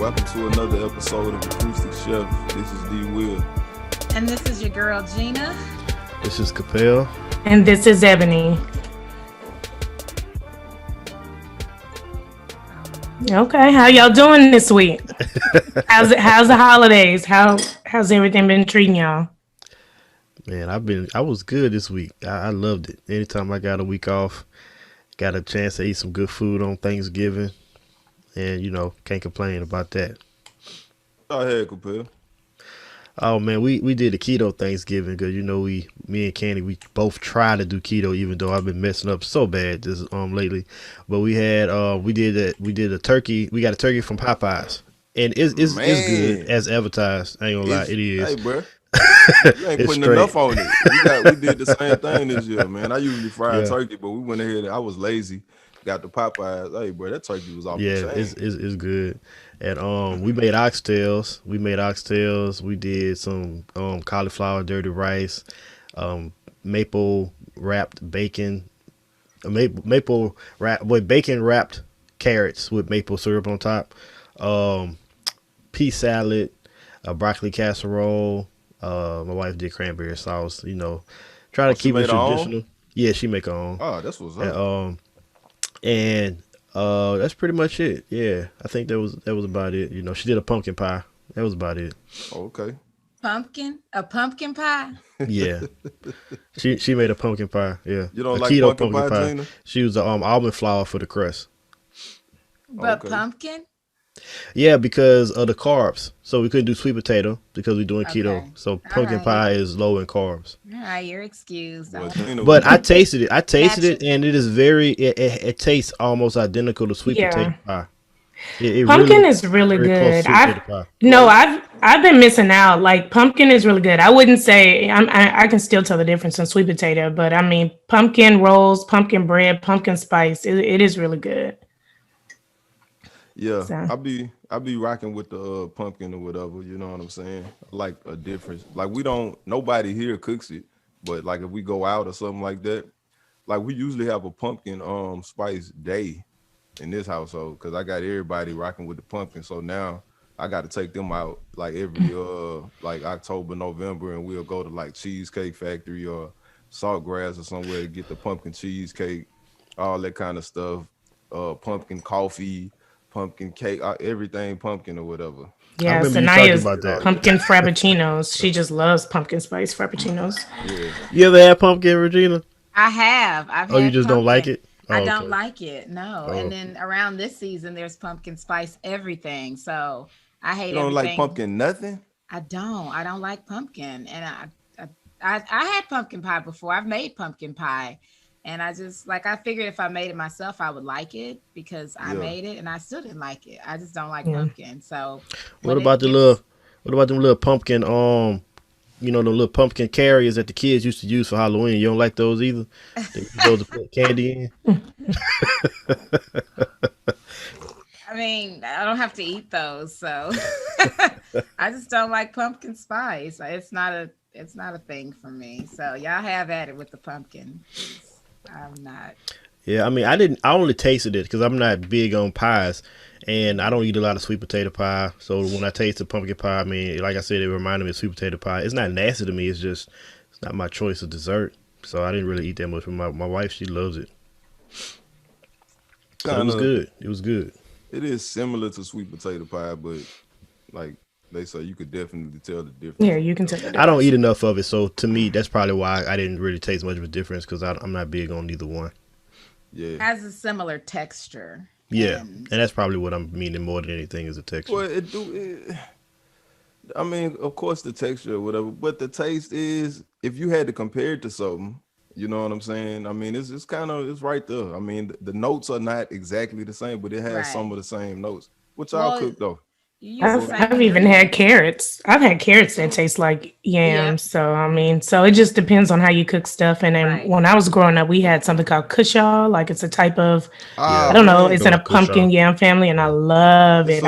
Welcome to another episode of Acoustic Chef. This is D. Will. And this is your girl, Gina. This is Capel. And this is Ebony. Okay, how y'all doing this week? How's the holidays? How's everything been treating y'all? Man, I was good this week. I loved it. Anytime I got a week off, got a chance to eat some good food on Thanksgiving, and can't complain about that. Go ahead, Capel. Oh man, we did a keto Thanksgiving because me and Candy, we both try to do keto, even though I've been messing up so bad this lately. But we had we did a turkey. We got a turkey from Popeyes, and it's good as advertised. I ain't gonna lie, it is. Hey, bro, you ain't putting enough on it. We did the same thing this year, man. I usually fry turkey, but we went ahead. I was lazy. Got the Popeyes. Hey, bro, that turkey was off the chain. It's good. And we made oxtails. We did some cauliflower dirty rice, maple wrapped bacon, bacon wrapped carrots with maple syrup on top, pea salad, a broccoli casserole. My wife did cranberry sauce. Try to keep it traditional. Yeah, she make her own. Oh, that's what's up. And that's pretty much it. Yeah, I think that was about it. She did a pumpkin pie. That was about it. Okay. A pumpkin pie? Yeah. She made a pumpkin pie. Yeah. You don't a like keto pumpkin pie, Gina? She used the almond flour for the crust. But Okay. pumpkin? Yeah, because of the carbs. So we couldn't do sweet potato because we're doing keto. Okay. So pumpkin pie is low in carbs. All right, you're excused. Well, Gina, But I tasted it. And it is it tastes almost identical to sweet potato pie. It Pumpkin really, is really very good. close to sweet potato pie. I've been missing out. Like pumpkin is really good. I wouldn't say I can still tell the difference in sweet potato, but I mean pumpkin rolls, pumpkin bread, pumpkin spice. It is really good. yeah, So. I be rocking with the pumpkin or whatever. You know what I'm saying? Like a difference. Like nobody here cooks it, but like if we go out or something like that, like we usually have a pumpkin spice day in this household because I got everybody rocking with the pumpkin. So now I got to take them out like every like October, November, and we'll go to like Cheesecake Factory or Saltgrass or somewhere to get the pumpkin cheesecake, all that kind of stuff. Pumpkin coffee, pumpkin cake, everything pumpkin or whatever. Yeah, remember you talking Sanaya's about that. pumpkin frappuccinos. She just loves pumpkin spice frappuccinos. Yeah. You ever had pumpkin, Regina? I have. I've Oh, you had just don't like pumpkin. it? I Oh, don't okay. like it. No. Oh. And then around this season, there's pumpkin spice everything. So I hate You don't everything. like pumpkin nothing? I don't like pumpkin. And I had pumpkin pie before. I've made pumpkin pie. And I just I figured if I made it myself, I would like it because I made it and I still didn't like it. I just don't like pumpkin. So What about them little pumpkin the little pumpkin carriers that the kids used to use for Halloween? You don't like those either? Those to put candy in? I mean, I don't have to eat those, so I just don't like pumpkin spice. It's not a thing for me. So y'all have at it with the pumpkin. I'm not. Yeah, I mean, I only tasted it because I'm not big on pies, and I don't eat a lot of sweet potato pie. So when I tasted pumpkin pie, I mean, like I said, it reminded me of sweet potato pie. It's not nasty to me. It's not my choice of dessert. So I didn't really eat that much. But my wife, she loves it. So it was good. It was good. It is similar to sweet potato pie, but like they say, you could definitely tell the difference. Yeah, you can tell the difference. I don't eat enough of it, so to me, that's probably why I didn't really taste much of a difference because I'm not big on either one. Yeah, Has a similar texture. Yeah, and that's probably what I'm meaning more than anything is the texture. well, I mean, of course, the texture or whatever, but the taste is. If you had to compare it to something, you know what I'm saying? I mean, it's right there. I mean, the notes are not exactly the same, but it has some of the same notes. What y'all cook though? I've even had carrots. I've had carrots that taste like yams. So I mean, so it just depends on how you cook stuff. And then when I was growing up, we had something called cushaw. Like it's a type of I don't know. It's in a pumpkin yam family, and I love it.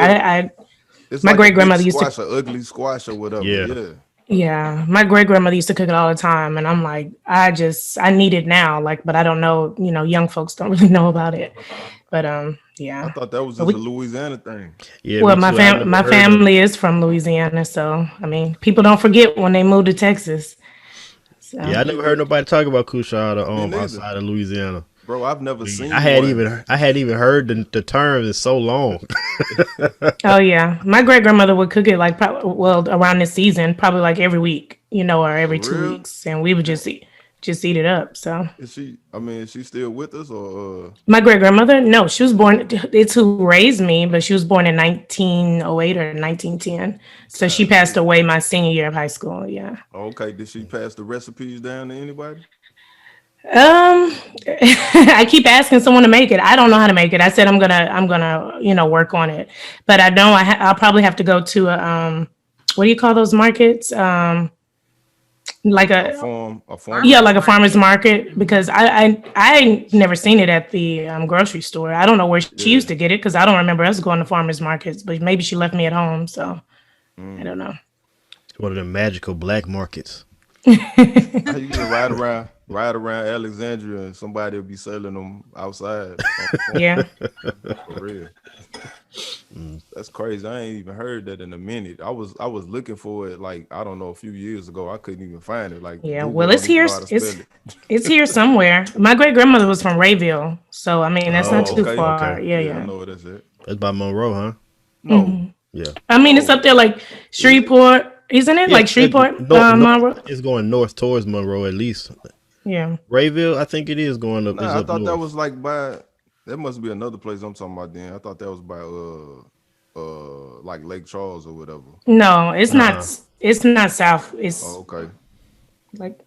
It's my like great grandmother used to squash, or ugly squash or whatever. Yeah. Yeah, my great grandmother used to cook it all the time, and I'm like, I need it now, like, but I don't know, young folks don't really know about it, but I yeah, thought that was but just a we, Louisiana thing. Yeah, well, me too. I never my heard of it. family is from Louisiana, so I mean, people don't forget when they moved to Texas, Yeah, so I Me never heard neither. nobody talk about Kushada Me neither. outside of Louisiana. Bro, I've never I seen had one. even I hadn't even heard the term in so long. oh yeah, my great grandmother would cook it like well around this season, probably like every week, or For every two real? weeks, and we would And just eat it up, so. is she? I mean, is she still with us or? My great grandmother? No, she was born. It's who raised me, but she was born in 1908 or 1910. So she passed Golly. away my senior year of high school. Yeah. Okay. Did she pass the recipes down to anybody? I keep asking someone to make it. I don't know how to make it. I said I'm gonna work on it, but I know I'll probably have to go to a what do you call those markets? Like a A farmer's Yeah, Farmers like a market. farmer's market. market Hmm. because I never seen it at the grocery store. I don't know where she used Yeah. to get it because I don't remember us going to farmers markets. But maybe she left me at home, so I Mm. don't know. One of the magical black markets. I used to ride around Alexandria, and somebody would be selling them outside on the corner. Yeah, For real. Mm. That's crazy. I ain't even heard that in a minute. I was looking for it like I don't know a few years ago. I couldn't even find it. Like yeah. Google Well, don't even know how to spell it. it's here somewhere. My great grandmother was from Rayville, so I mean that's not Oh, Oh, too okay. far. okay. Yeah, Yeah, I yeah. know what that's it. That's by Monroe, huh? No, Yeah. I mean it's up no, there like is it? Shreveport, isn't it? Yeah, Like Shreveport, north. Monroe. It's going north towards Monroe at least. Yeah. Rayville, I think it is going up. Is Nah, I up thought that north. was like by. That must be another place I'm talking about. Then I thought that was by like Lake Charles or whatever. No, it's not. Nah. It's not south. Oh, It's okay. like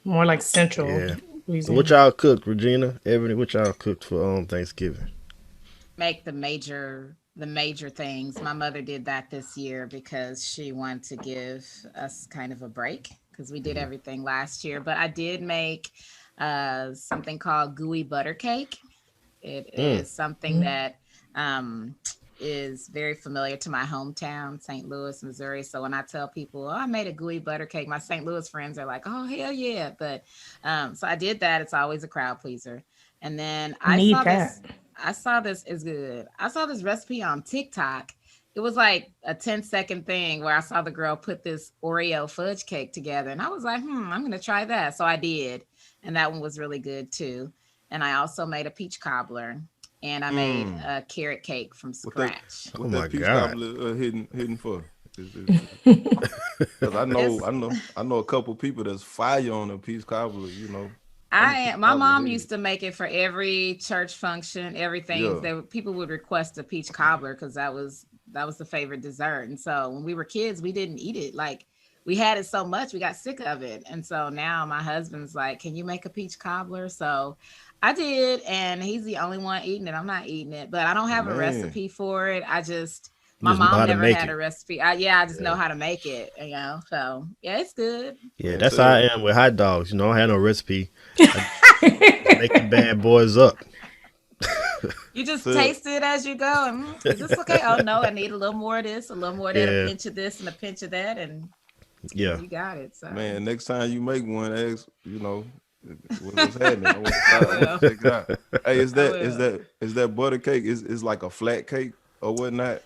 more like central Yeah. So what Louisiana. y'all cooked, Regina? Ebony, what y'all cooked for Thanksgiving? Make the major things. My mother did that this year because she wanted to give us kind of a break because we did Hmm. everything last year. But I did make something called gooey butter cake. It Mm. is something that um, is very familiar to my hometown, St. Louis, Missouri. So when I tell people, "Oh, I made a gooey butter cake," my St. Louis friends are like, "Oh, hell yeah!" But so I did that. It's always a crowd pleaser. And then I need that. I saw this is good. I saw this recipe on TikTok. It was like a 10-second thing where I saw the girl put this Oreo fudge cake together. And I was like, I'm going to try that. So I did. And that one was really good too. And I also made a peach cobbler and I made Mm. a carrot cake from What that scratch. Oh what my that peach God. cobbler hidden for? Because It's I know a couple people that's fire on a peach cobbler. I'm a I peach am. My cobbler mom head. used to make it for every church function, everything. Yeah. That people would request a peach cobbler because that was the favorite dessert. And so when we were kids, we didn't eat it. Like we had it so much, we got sick of it. And so now my husband's like, "Can you make a peach cobbler?" So I did, and he's the only one eating it. I'm not eating it, but I don't have a Man. recipe for it. You My just know mom how to never make had a it. recipe. I just know Yeah. how to make it. So yeah, it's good. Yeah, Man, that's how I tell am with hot dogs. I don't have no recipe. I just make the bad boys up. You just tell taste it as you go. And, is this okay? Oh no, I need a little more of this, a little more of that, a Yeah. pinch of this, and a pinch of that, and Yeah. you got it. So man, next time you make one, ask, what's happening. I I want will. to check it out. Hey, is I that is will. that is that butter cake? Is like a flat cake or whatnot?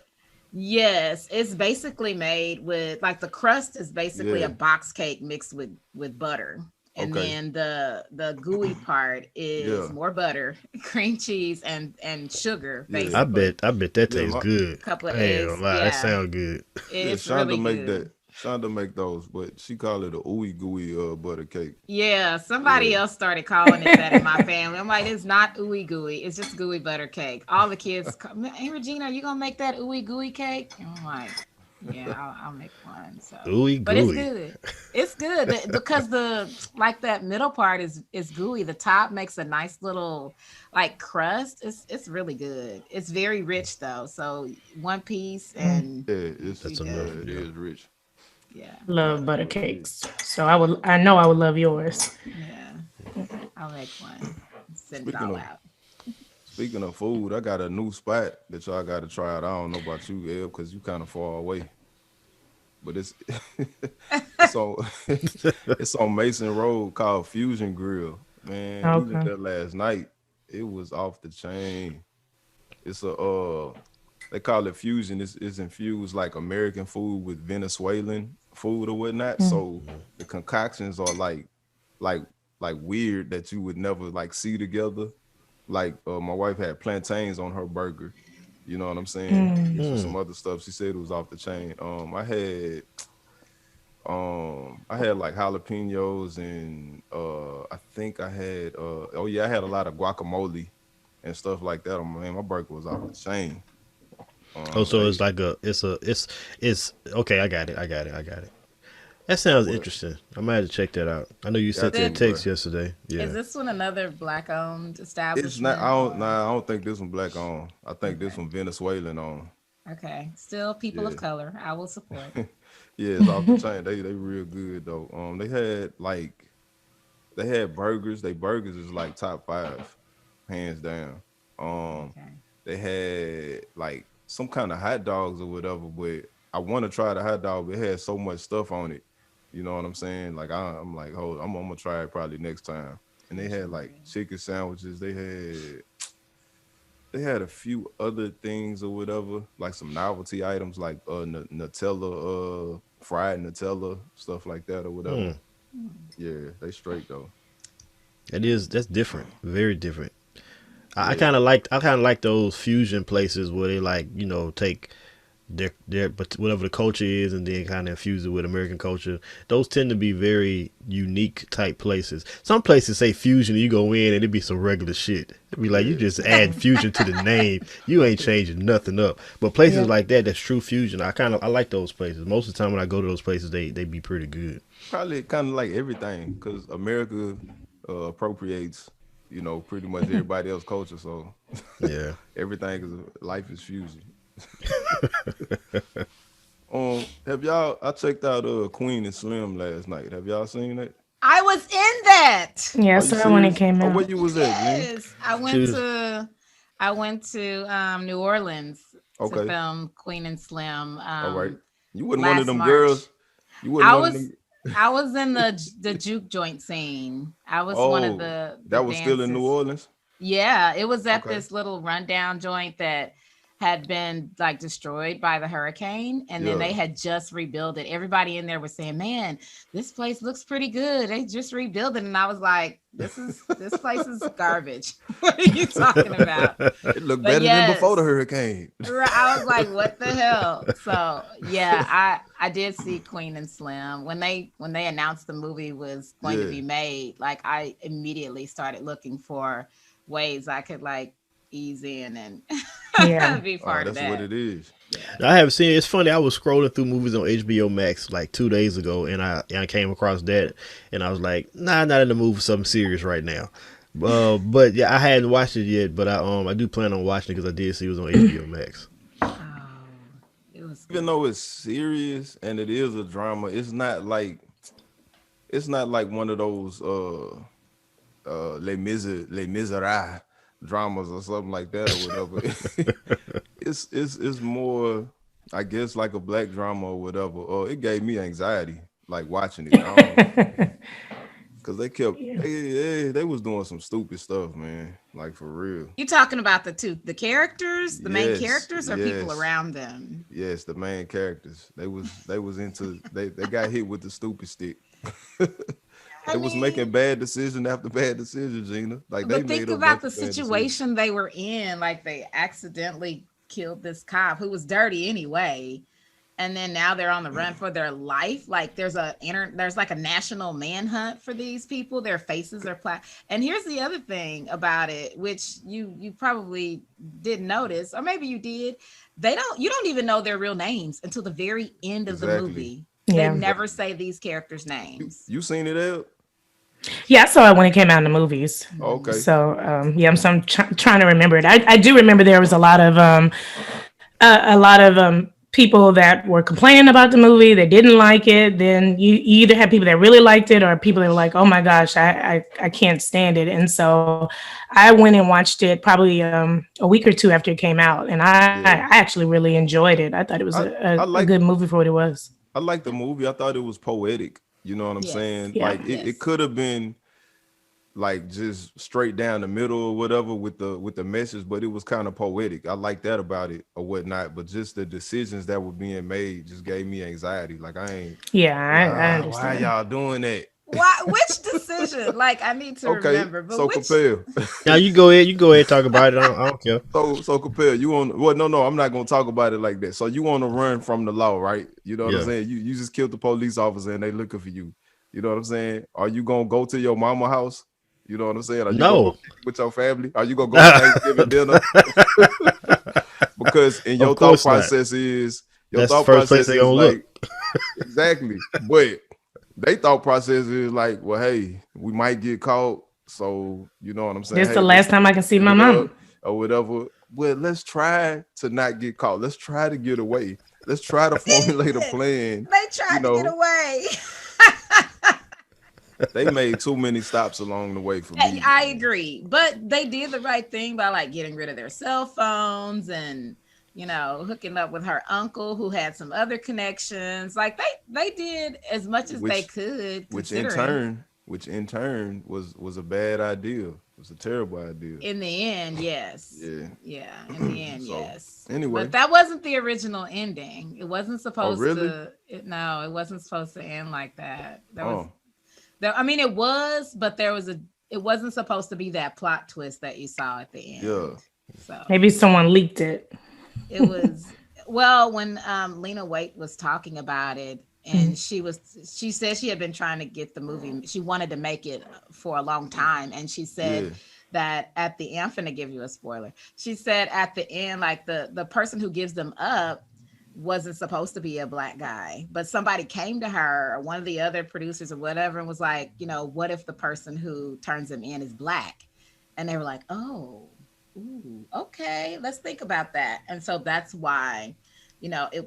Yes, it's basically made with like the crust is basically a Yeah. box cake mixed with butter. And Okay. then the gooey part is Yeah. more butter, cream cheese, and sugar, Yeah. basically. I bet that Yeah. tastes good. Couple of I ain't eggs. gonna lie, that Yeah, sound good. Yeah. it's Shonda really make good. that. Shonda make those, but she call it a ooey gooey butter cake. Yeah, somebody Yeah. else started calling it that in my family. I'm like, it's not ooey gooey. It's just gooey butter cake. All the kids, hey Regina, are you gonna make that ooey gooey cake? And I'm like, yeah, I'll make one. So, Ooey but it's gooey. good. It's good because the like that middle part is gooey. The top makes a nice little like crust. It's really good. It's very rich though. So one piece and Yeah. you That's enough. good. It Yeah. is rich. Yeah, Love butter Oh, yeah. cakes, so I know I would love yours. yeah. I'll make one. Send it Speaking all of out. speaking of food, I got a new spot that y'all got to try out. I don't know about you, El, because you kind of far away. but it's it's on it's on Mason Road called Fusion Grill. Man, we went Okay. there last night. It was off the chain. It's a they call it fusion. It's infused like American food with Venezuelan food or whatnot. Mm. So the concoctions are like like weird that you would never like see together. Like my wife had plantains on her burger. You know what I'm saying? Mixed with some other stuff. She said it was off the chain. I had like jalapenos and I think I had oh yeah, I had a lot of guacamole and stuff like that. Man, my burger was off the chain. Oh, so They it's like it's okay. I got it. That sounds what? interesting. I might have to check that out. I know you sent Got that to, Did bro. text yesterday. Is Yeah. this one another black-owned It's not. I establishment don't. or Nah, I don't think this one black on. I think this okay? one Venezuelan on. Okay, still people of Yeah, color. I will support. yeah, it's off the chain. They real good though. They had like they had burgers. They burgers is like top five, hands down. Um, Okay. they had like some kind of hot dogs or whatever, but I want to try the hot dog, but it had so much stuff on it. You know what I'm saying? Like I'm like, hold, I'm gonna try it probably next time. And they had Fusion like grill. chicken sandwiches. They had a few other things or whatever, like some novelty items like Nutella, fried Nutella, stuff like that or whatever. Hmm. Yeah, they straight though. That's different. Very different. I Yeah, kind of like those fusion places where they like take their but whatever the culture is and then kind of infuse it with American culture. Those tend to be very unique type places. Some places say fusion, and you go in and it be some regular shit. It'd be like you yeah, just add fusion to the name. You ain't changing nothing up. But places Yeah. like that's true fusion. I like those places. Most of the time when I go to those places, they be pretty good. probably kind of like everything because America appropriates, pretty much everybody else culture. So Yeah. everything is life is fusion. Have y'all? I checked out Queen and Slim last night. Have y'all seen that? I was in that. Yeah, I Are you saw it when it serious? came Oh, where out. you was at, Gene? Yes, She was, I went to New Orleans to Okay, film Queen and Slim all right. You wasn't one of last them March. girls. You wasn't I one of was them. I was in the juke joint scene. I was one of Oh, the that was still in New dances. Orleans. Yeah, it was at Okay. this little rundown joint that had been like destroyed by the hurricane, and then Yeah. they had just rebuilt it. Everybody in there was saying, "Man, this place looks pretty good. They just rebuilt it." And I was like, this place is garbage. What are you talking about?" It looked But better than before the yes, hurricane. I was like, "What the hell?" So yeah, I did see Queen and Slim when they announced the movie was going to Yeah. be made. Like I immediately started looking for ways I could like ease in Yeah. and be part of That's what that. it is. Yeah. I haven't seen it. It's funny. I was scrolling through movies on HBO Max like 2 days ago, and I came across that, and I was like, nah, not in the mood for something serious right now. But yeah, I hadn't watched it yet, but I do plan on watching it because I did see it was on HBO Max. Oh, it was Even good. though it's serious and it is a drama, it's not like one of those Les Miserables dramas or something like that or whatever. It's more, I guess, like a black drama or whatever. It gave me anxiety like watching it. I don't because Yeah. they was doing some stupid stuff, man. Like for real. You talking about the characters, the main Yes, characters, or people yes, around them? yes. The main characters. They was into they got hit with the stupid stick. I They was mean, making bad decision after bad decision, Gina. Like they but made think a about bunch the of bad decisions. situation they were in. Like they accidentally killed this cop who was dirty anyway, and then now they're on the run for their life. Like there's like a national manhunt for these people. Their faces are and here's the other thing about it, which you probably didn't notice, or maybe you did. You don't even know their real names until the very end of the Exactly. movie. They Yeah. never Exactly. say these characters' You names. you seen it out? Yeah, I saw it when it came out in the movies. Mhm. Okay. So yeah, trying to remember it. I do remember there was a lot of people that were complaining about the movie. They didn't like it. Then you either had people that really liked it or people that were like, "Oh my gosh, I can't stand it." And so I went and watched it probably a week or two after it came out, and I Yeah. actually really enjoyed it. I thought it was I a like good movie for what it was. I like the movie. I thought it was poetic. You know what I'm Yes. saying? Yeah. Like it Yes. could have been like just straight down the middle or whatever with the message, but it was kind of poetic. I like that about it or whatnot. But just the decisions that were being made just gave me anxiety. Like I ain't Yeah, I why understand. y'all doing that? Why? Which decision? Like, I need to Okay, remember, but so which? compare. Now you go ahead. You go ahead and talk about it. I don't care. So compare. You on well, no, I'm not gonna talk about it like that. So you want to run from the law, right? You know what I'm Yeah. saying? You just killed the police officer and they looking for you. You know what I'm saying? Are you gonna go to your mama house? You know what I'm saying? Are you gonna go No. kick it with your family? Are you gonna go to Thanksgiving dinner? Because in Of your thought course not. process is That's the first place they gonna look. like exactly, but they thought process is like, well, hey, we might get caught, so you know what I'm saying? This the Hey, let's last time I can see give my it mama. up or whatever. Well, let's try to not get caught. Let's try to get away. Let's try to formulate a plan. They You tried to get know, away. they made too many stops along the way for me. I agree, but they did the right thing by like getting rid of their cell phones and hooking up with her uncle who had some other connections. Like they did as much as they Which could, which in considering. turn was a bad idea. It was a terrible idea. In the end, yes. Yeah. Yeah, in the end, So yes. anyway, But that wasn't the original ending. It wasn't oh supposed really? to. No, it wasn't supposed to end like that. There was Oh there. I mean, it was, but there was a. It wasn't supposed to be that plot twist that you saw at the yeah. end. So Maybe someone leaked it. it was well when Lena Waite was talking about it, and she said she had been trying to get the movie. She wanted to make it for a long time, and she said Yeah. that at the end, I'm finna give you a spoiler. She said at the end, like the person who gives them up wasn't supposed to be a black guy, but somebody came to her or one of the other producers or whatever and was like, what if the person who turns him in is black? And they were like, oh, ooh, okay, let's think about that. And so that's why,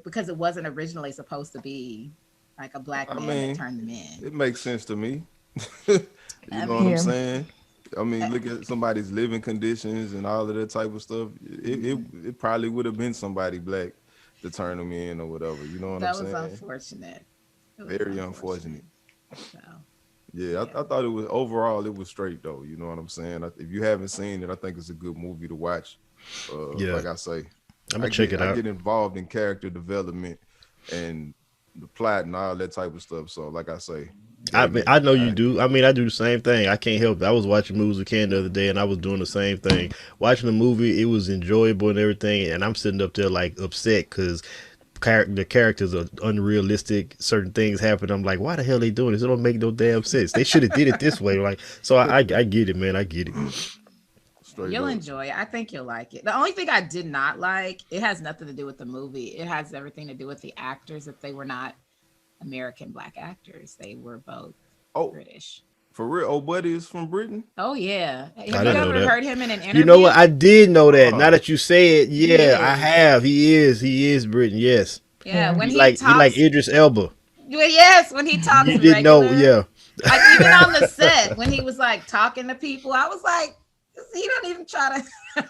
because it wasn't originally supposed to be like a black I man that mean, turned them in. it makes sense to me. You I know what I'm mean, Yeah. saying? I mean, uh, look at somebody's living conditions and all of that type of stuff. It probably would have been somebody black to turn them in or whatever. You know what I'm that was saying? unfortunate. It was Very unfortunate. unfortunate. So, Yeah, yeah. I thought it was overall it was straight though. You know what I'm saying? If you haven't seen it, I think it's a good movie to watch. Yeah. Like I say, I'm gonna check it I out. get involved in character development and the plot and all that type of stuff. So like I say, I gave mean, me I know you anxiety. do. I mean, I do the same thing. I can't help it. I was watching movies with Ken the other day, and I was doing the same thing. Watching the movie, it was enjoyable and everything, and I'm sitting up there like upset because the characters are unrealistic. Certain things happen. I'm like, why the hell they doing this? It don't make no damn sense. They should have did it this way. Like, so I get it, man. I get it. Straight You'll up. enjoy it. I think you'll like it. The only thing I did not like, it has nothing to do with the movie. It has everything to do with the actors, that they were not American black actors. They were both Oh, British. for real? Oh, buddy is from Britain. Oh yeah. I Have you didn't know ever that. heard him in an You know what? interview? I did know that. Now Uh, that you say it, He yeah, I is. have. He is. He is Britain. Yes. Yeah. Yeah. When He like Idris Elba. yes, when he talks You didn't know? regular, Yeah. like even on the set, when he was like talking to people, I was like, he don't even try to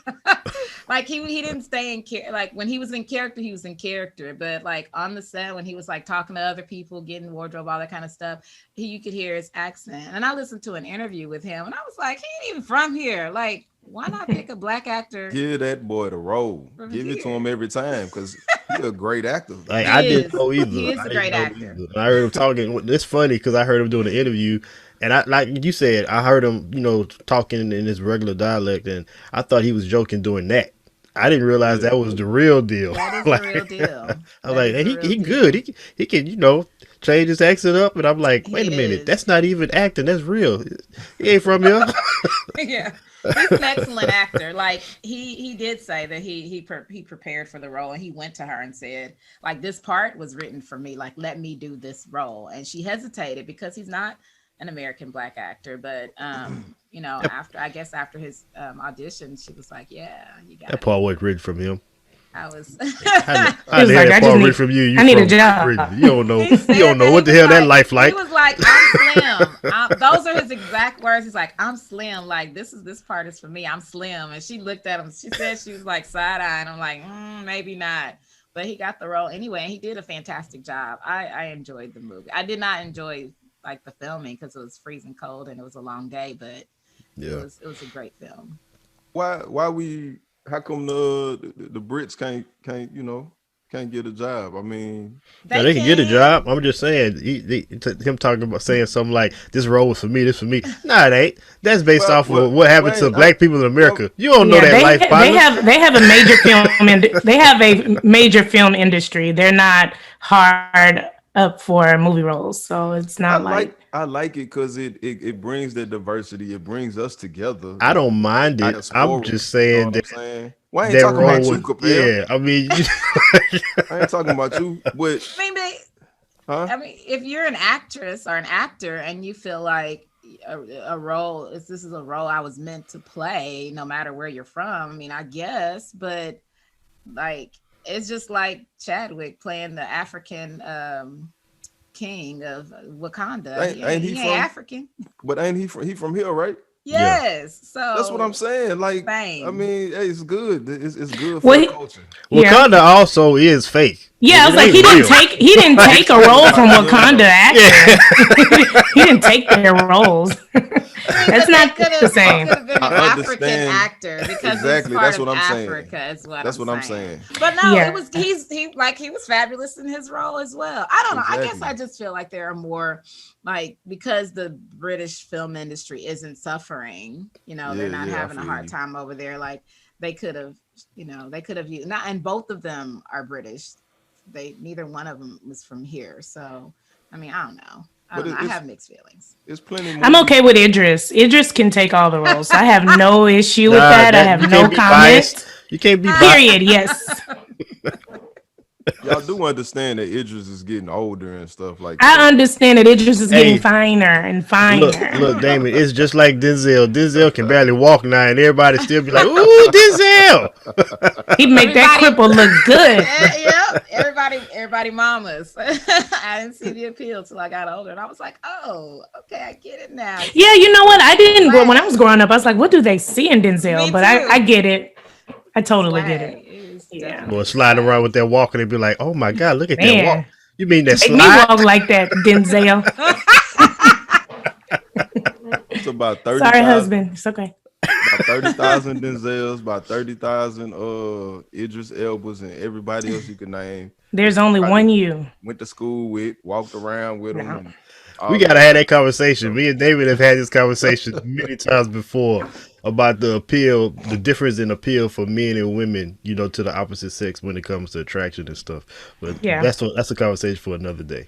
like he didn't stay in like when he was in character, he was in character, but like on the set when he was like talking to other people, getting wardrobe, all that kind of stuff, you could hear his accent. And I listened to an interview with him and I was like, he ain't even from here. Like, why not pick a black actor give that boy the role. from Give it to him here? every time because he's a great actor. Like He I didn't is. know He either. is I a didn't great know actor. either. And I heard him talking. It's funny because I heard him doing an interview, and I like you said, I heard him, talking in his regular dialect, and I thought he was joking doing that. I didn't realize Yeah. that was the real deal. That is the Like real deal. I was That like, is hey, the real he good. deal. He can change his accent up, and I'm like, wait He a minute, is. that's not even acting. That's real. He ain't from here. Yeah, he's an excellent actor. Like he did say that he prepared for the role, and he went to her and said, like, this part was written for me, like, let me do this role. And she hesitated because he's not an American black actor, but after his audition, she was like, yeah, you That got it. part wasn't written from him. I was I He was did like, that part written from you. You I need a from job. Britain. You don't know. he You said don't know that what the hell that life he like. was like, I'm slim. Those are his exact words. He's like, I'm slim. Like, this part is for me. I'm slim. And she looked at him. She said she was like side eye. And I'm like, maybe not. but he got the role anyway, and he did a fantastic job. I enjoyed the movie. I did not enjoy like the filming because it was freezing cold and it was a long day, but Yeah. it was a great film. Why we? How come the Brits can't can't get a job? I mean, Now They they can get a can. job. I'm just saying, him talking about saying something like this role was for me, this for me. Nah, it ain't. That's based off of what happened to wait, black people in well, America. You don't know Yeah, that life, partner. they have a major they have a major film industry. They're not hard up for movie roles, so it's not like I like it because it brings the diversity. It brings us together, I like don't the mind it. I'm diaspora. just You know saying what that I'm saying? Well, I ain't that talking role about you, was, Capel. yeah. I mean, I ain't talking about you, but I mean, huh? I mean, if you're an actress or an actor and you feel like a role is this is a role I was meant to play, no matter where you're from. I mean, I guess, but like it's just like Chadwick playing the African king of Wakanda. Ain't he He ain't from? African. But ain't he from here, right? yeah. Yes. That's what I'm So saying. Like, I same. mean, hey, it's good. It's good for well, the culture. yeah. Wakanda also is fake. Yeah, I was It like, ain't real. he didn't I ain't take a talking role from about Wakanda them. actor. He didn't take their roles. I mean, That's but they not could the have it I same. could have been I an African understand actor because he's exactly. part That's of what I'm saying. Africa, is what That's I'm what I'm saying. saying. But no, it Yeah. was he was fabulous in his role as well. I don't know. I guess Exactly. I just feel like there are more like because the British film industry isn't suffering, they're Yeah, not yeah. I having a feel hard you. time over there. Like they could have, they could have used not and both of them are British. They neither one of them was from here. So I mean, I don't know. I But don't know. I have mixed feelings. it's plenty I'm movies. okay with Idris. Idris can take all the roles. So I have no issue with Nah, that. I that have you no can't be biased. comment. You can't be biased. Period. Yes. Y'all do understand that Idris is getting older and stuff like that. I understand that Idris is getting Hey, finer and finer. look, Damon. It's just like Denzel. Denzel can barely walk now, and everybody still be like, "Ooh, Denzel." He make that Everybody, cripple look good. yep. Everybody, mamas. I didn't see the appeal till I got older, and I was like, "Oh, okay, I get it now. It's Yeah, you know what? I didn't grow when I was swag." growing up. I was like, what do they see in Denzel? Me But I too. get it. I totally get Swag. it. It was Yeah. Boy, definitely sliding around swag. with that walk, and they be like, "Oh my God, look at that walk." Man, You mean that make me slide? walk like that, Denzel. It's about thirty Sorry, thousand. husband. It's okay. About 30,000 Denzels, about 30,000 Idris Elbas, and everybody else you can name. There's That you only probably one you. went to school with, walked around with them, No. and We all of gotta that. have that conversation. So, Me and David have had this conversation many times before about the appeal, the difference in appeal for men and women, to the opposite sex when it comes to attraction and stuff. But Yeah. that's a conversation for another day.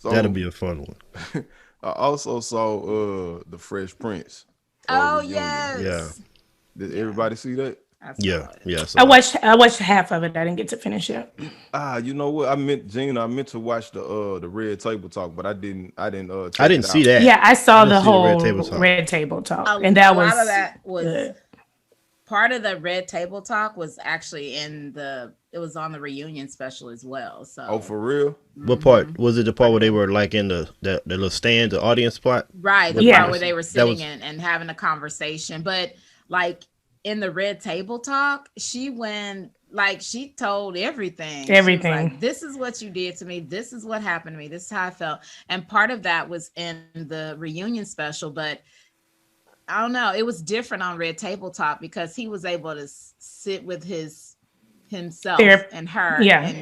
That'll so be a fun one. I also saw the Fresh Prince Oh reunion. Yeah, yes. Did Yeah, everybody see that? I yeah, saw it. yeah. I So watched I watched half of it. I didn't get to finish it. You know what? I meant Gina. I meant to watch the Red Table Talk, but I didn't I check didn't it see out. that. Yeah, I I saw didn't the see the red whole table talk. red table talk, A, and that a lot of was that was good. part of the Red Table Talk was actually it was on the reunion special as well. Oh, So, for real? What hmm part was it? The part where they were like in the little stand, the audience spot? right, the Where they part Yeah. where was they were that sitting was and having a conversation, but like in the Red Table Talk, she went like she told everything. She was like, Everything. "This is what you did to me. This is what happened to me. This is how I felt." And part of that was in the reunion special, but I don't know. It was different on Red Table Talk because he was able to sit with himself There. and her Yeah.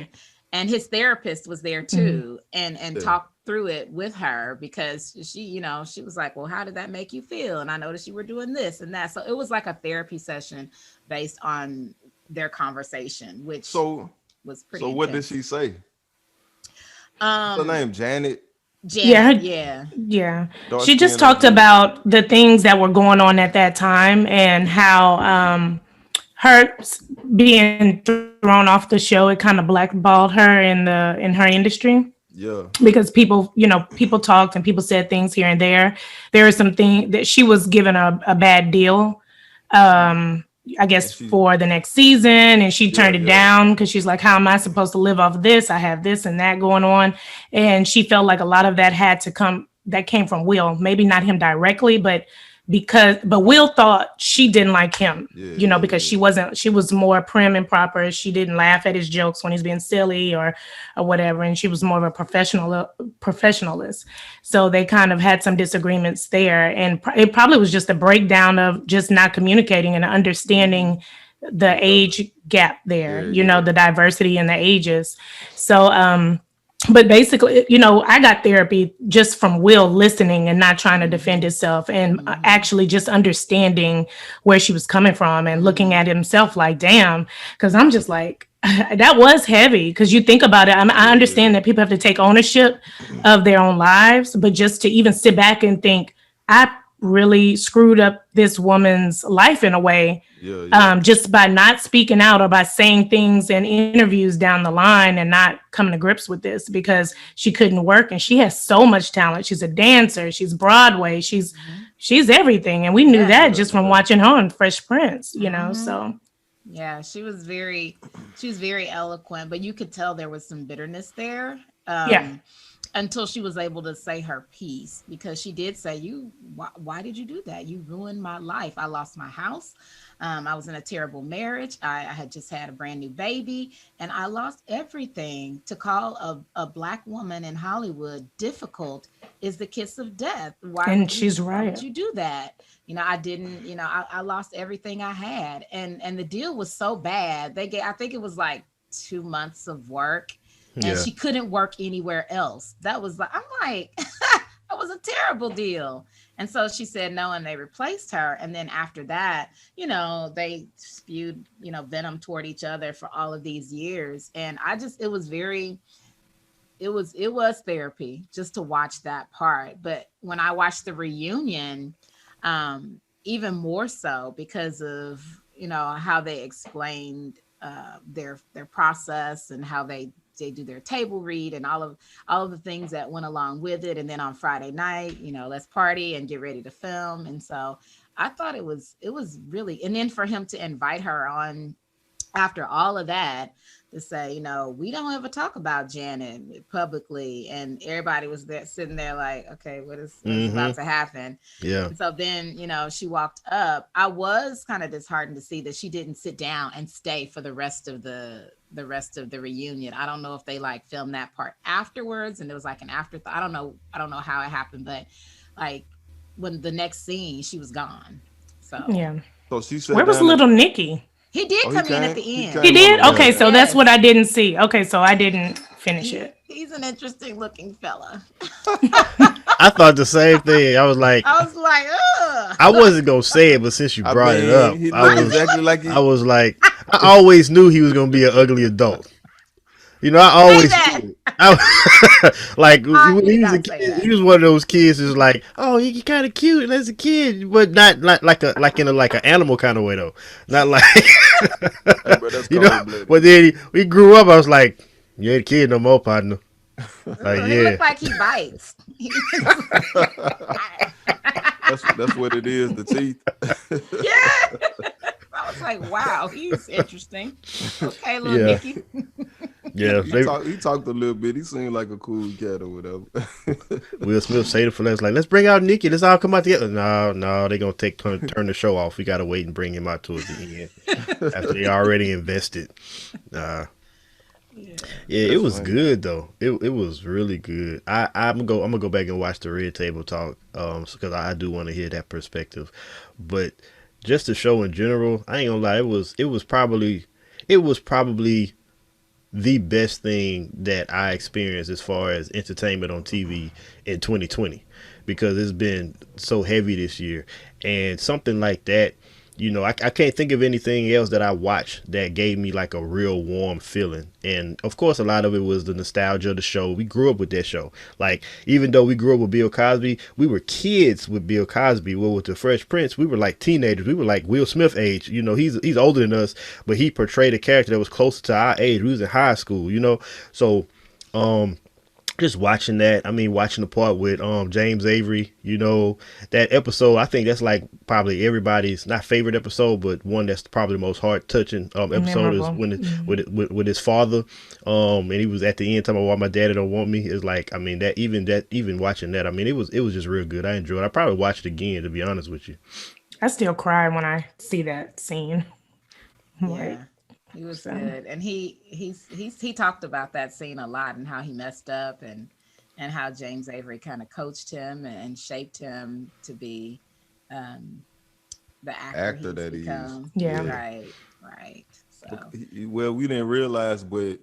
and his therapist was there Mhm. too and Yeah. talked through it with her because she was like, well, how did that make you feel? And I noticed you were doing this and that. So it was like a therapy session based on their conversation, which So, was pretty so what did intense. she say? What's her um name? Janet, Yeah. Janet, yeah. Yeah. dark She just skin like talked me. about the things that were going on at that time and how her being thrown off the show, it kind of blackballed her in her industry Yeah, because people talked and people said things here and there. There is something that she was given a bad deal, um, I and guess she, for the next season, and she yeah, turned it yeah, down because she's like, how am I supposed to live off of this? I have this and that going on. And she felt like a lot of that came from Will, maybe not him directly, but but Will thought she didn't like him, Yeah, you know, yeah, because yeah. she was more prim and proper. She didn't laugh at his jokes when he's being silly or whatever. And she was more of a professionalist. So they kind of had some disagreements there. And it probably was just a breakdown of just not communicating and understanding the Each other. age gap there, Yeah, you know, yeah. the diversity in the ages. So, but basically, you know, I got therapy just from Will listening and not trying to defend himself, and actually just understanding where she was coming from and looking at himself like, damn, because I'm just like, that was heavy. Because you think about it, I Yeah. understand that people have to take ownership of their own lives, but just to even sit back and think, I really screwed up this woman's life in a way, Yeah, yeah. just by not speaking out or by saying things in interviews down the line and not coming to grips with this because she couldn't work, and she has so much talent. She's a dancer, she's Broadway, she's everything, and we knew Yeah. that Yeah, just from yeah. watching her on Fresh Prince, you know. Mm-hmm. So Yeah, she was very eloquent, but you could tell there was some bitterness there. yeah. Until she was able to say her piece, because she did say, why did you do that? You ruined my life. I lost my house. I was in a terrible marriage. I had just had a brand new baby, and I lost everything. To call a black woman in Hollywood difficult is the kiss of death. And she's Why right. would you do that? You know, I didn't, you know, I lost everything I had. And the deal was so bad. I think it was like 2 months of work, and Yeah. she couldn't work anywhere else. That was like, I'm like, that was a terrible deal. And so she said no, and they replaced her. And then after that, you know, they spewed, you know, venom toward each other for all of these years. And it was therapy just to watch that part. But when I watched the reunion, even more so because of, you know, how they explained their process and how they do their table read and all of the things that went along with it. And then on Friday night, you know, let's party and get ready to film. And so I thought it was really, and then for him to invite her on after all of that, to say, you know, we don't ever talk about Janet publicly, and everybody was there sitting there like, okay, what is about to happen? Yeah. And so then, you know, she walked up. I was kind of disheartened to see that she didn't sit down and stay for the rest of the reunion. I don't know if they like filmed that part afterwards and it was like an afterthought. I don't know how it happened, but like when the next scene, she was gone. So Yeah. So she sat Where was down and little Nikki? he did oh, come in at the end. He came on did? the Yeah. Okay, end. so that's what Yes. I didn't see. Okay, so I didn't finish it. He's an interesting looking fella. I thought the same thing. I was like, I was like, ugh. I wasn't gonna say it, but since you I brought it mean, up, he looked exactly like I was like, I always knew he was gonna be an ugly adult. You know, I Say always that. knew it. Like I when did he was a not say kid, that. he was one of those kids who's like, oh, he kind of cute as a kid, but not like in a like an animal kind of way though, not like hey, bro, that's you know. cold blooded. But then we grew up. I was like, you ain't a kid no more, partner. Like Ugh, he yeah, looked like he bites. That's what it is, the teeth. Yeah. I was like, wow, he's interesting. Okay, little Yeah. Nicky. yeah. He talked a little bit. He seemed like a cool cat or whatever. Will Smith say to Finesse, like, let's bring out Nikki. Let's all come out together. No, they're going to turn the show off. We got to wait and bring him out towards the end after they already invested. Yeah, it was funny. good, though. It was really good. I'm gonna go back and watch the Red Table Talk because I do want to hear that perspective. But just the show in general, I ain't gonna lie, it was probably the best thing that I experienced as far as entertainment on TV in 2020 because it's been so heavy this year. And something like that, you know, I can't think of anything else that I watched that gave me like a real warm feeling. And of course, a lot of it was the nostalgia of the show. We grew up with that show. Like, even though we grew up with Bill Cosby, we were kids with Bill Cosby. Well, with the Fresh Prince, we were like teenagers. We were like Will Smith age. You know, he's older than us, but he portrayed a character that was closer to our age. We was in high school, you know. So, just watching that. I mean, watching the part with James Avery, that episode. I think that's like probably everybody's not favorite episode, but one that's probably the most heart touching episode is Memorable. when with his father, and he was at the end talking about why my daddy don't want me. It's like, I mean, even watching that, I mean, it was just real good. I enjoyed it. I probably watch it again, to be honest with you. I still cry when I see that scene. Like, Yeah, he was so, good, and he talked about that scene a lot and how he messed up and how James Avery kind of coached him and shaped him to be um, the actor Actor he's that he is. become. yeah. Yeah. Right, right. So Well, we didn't realize, but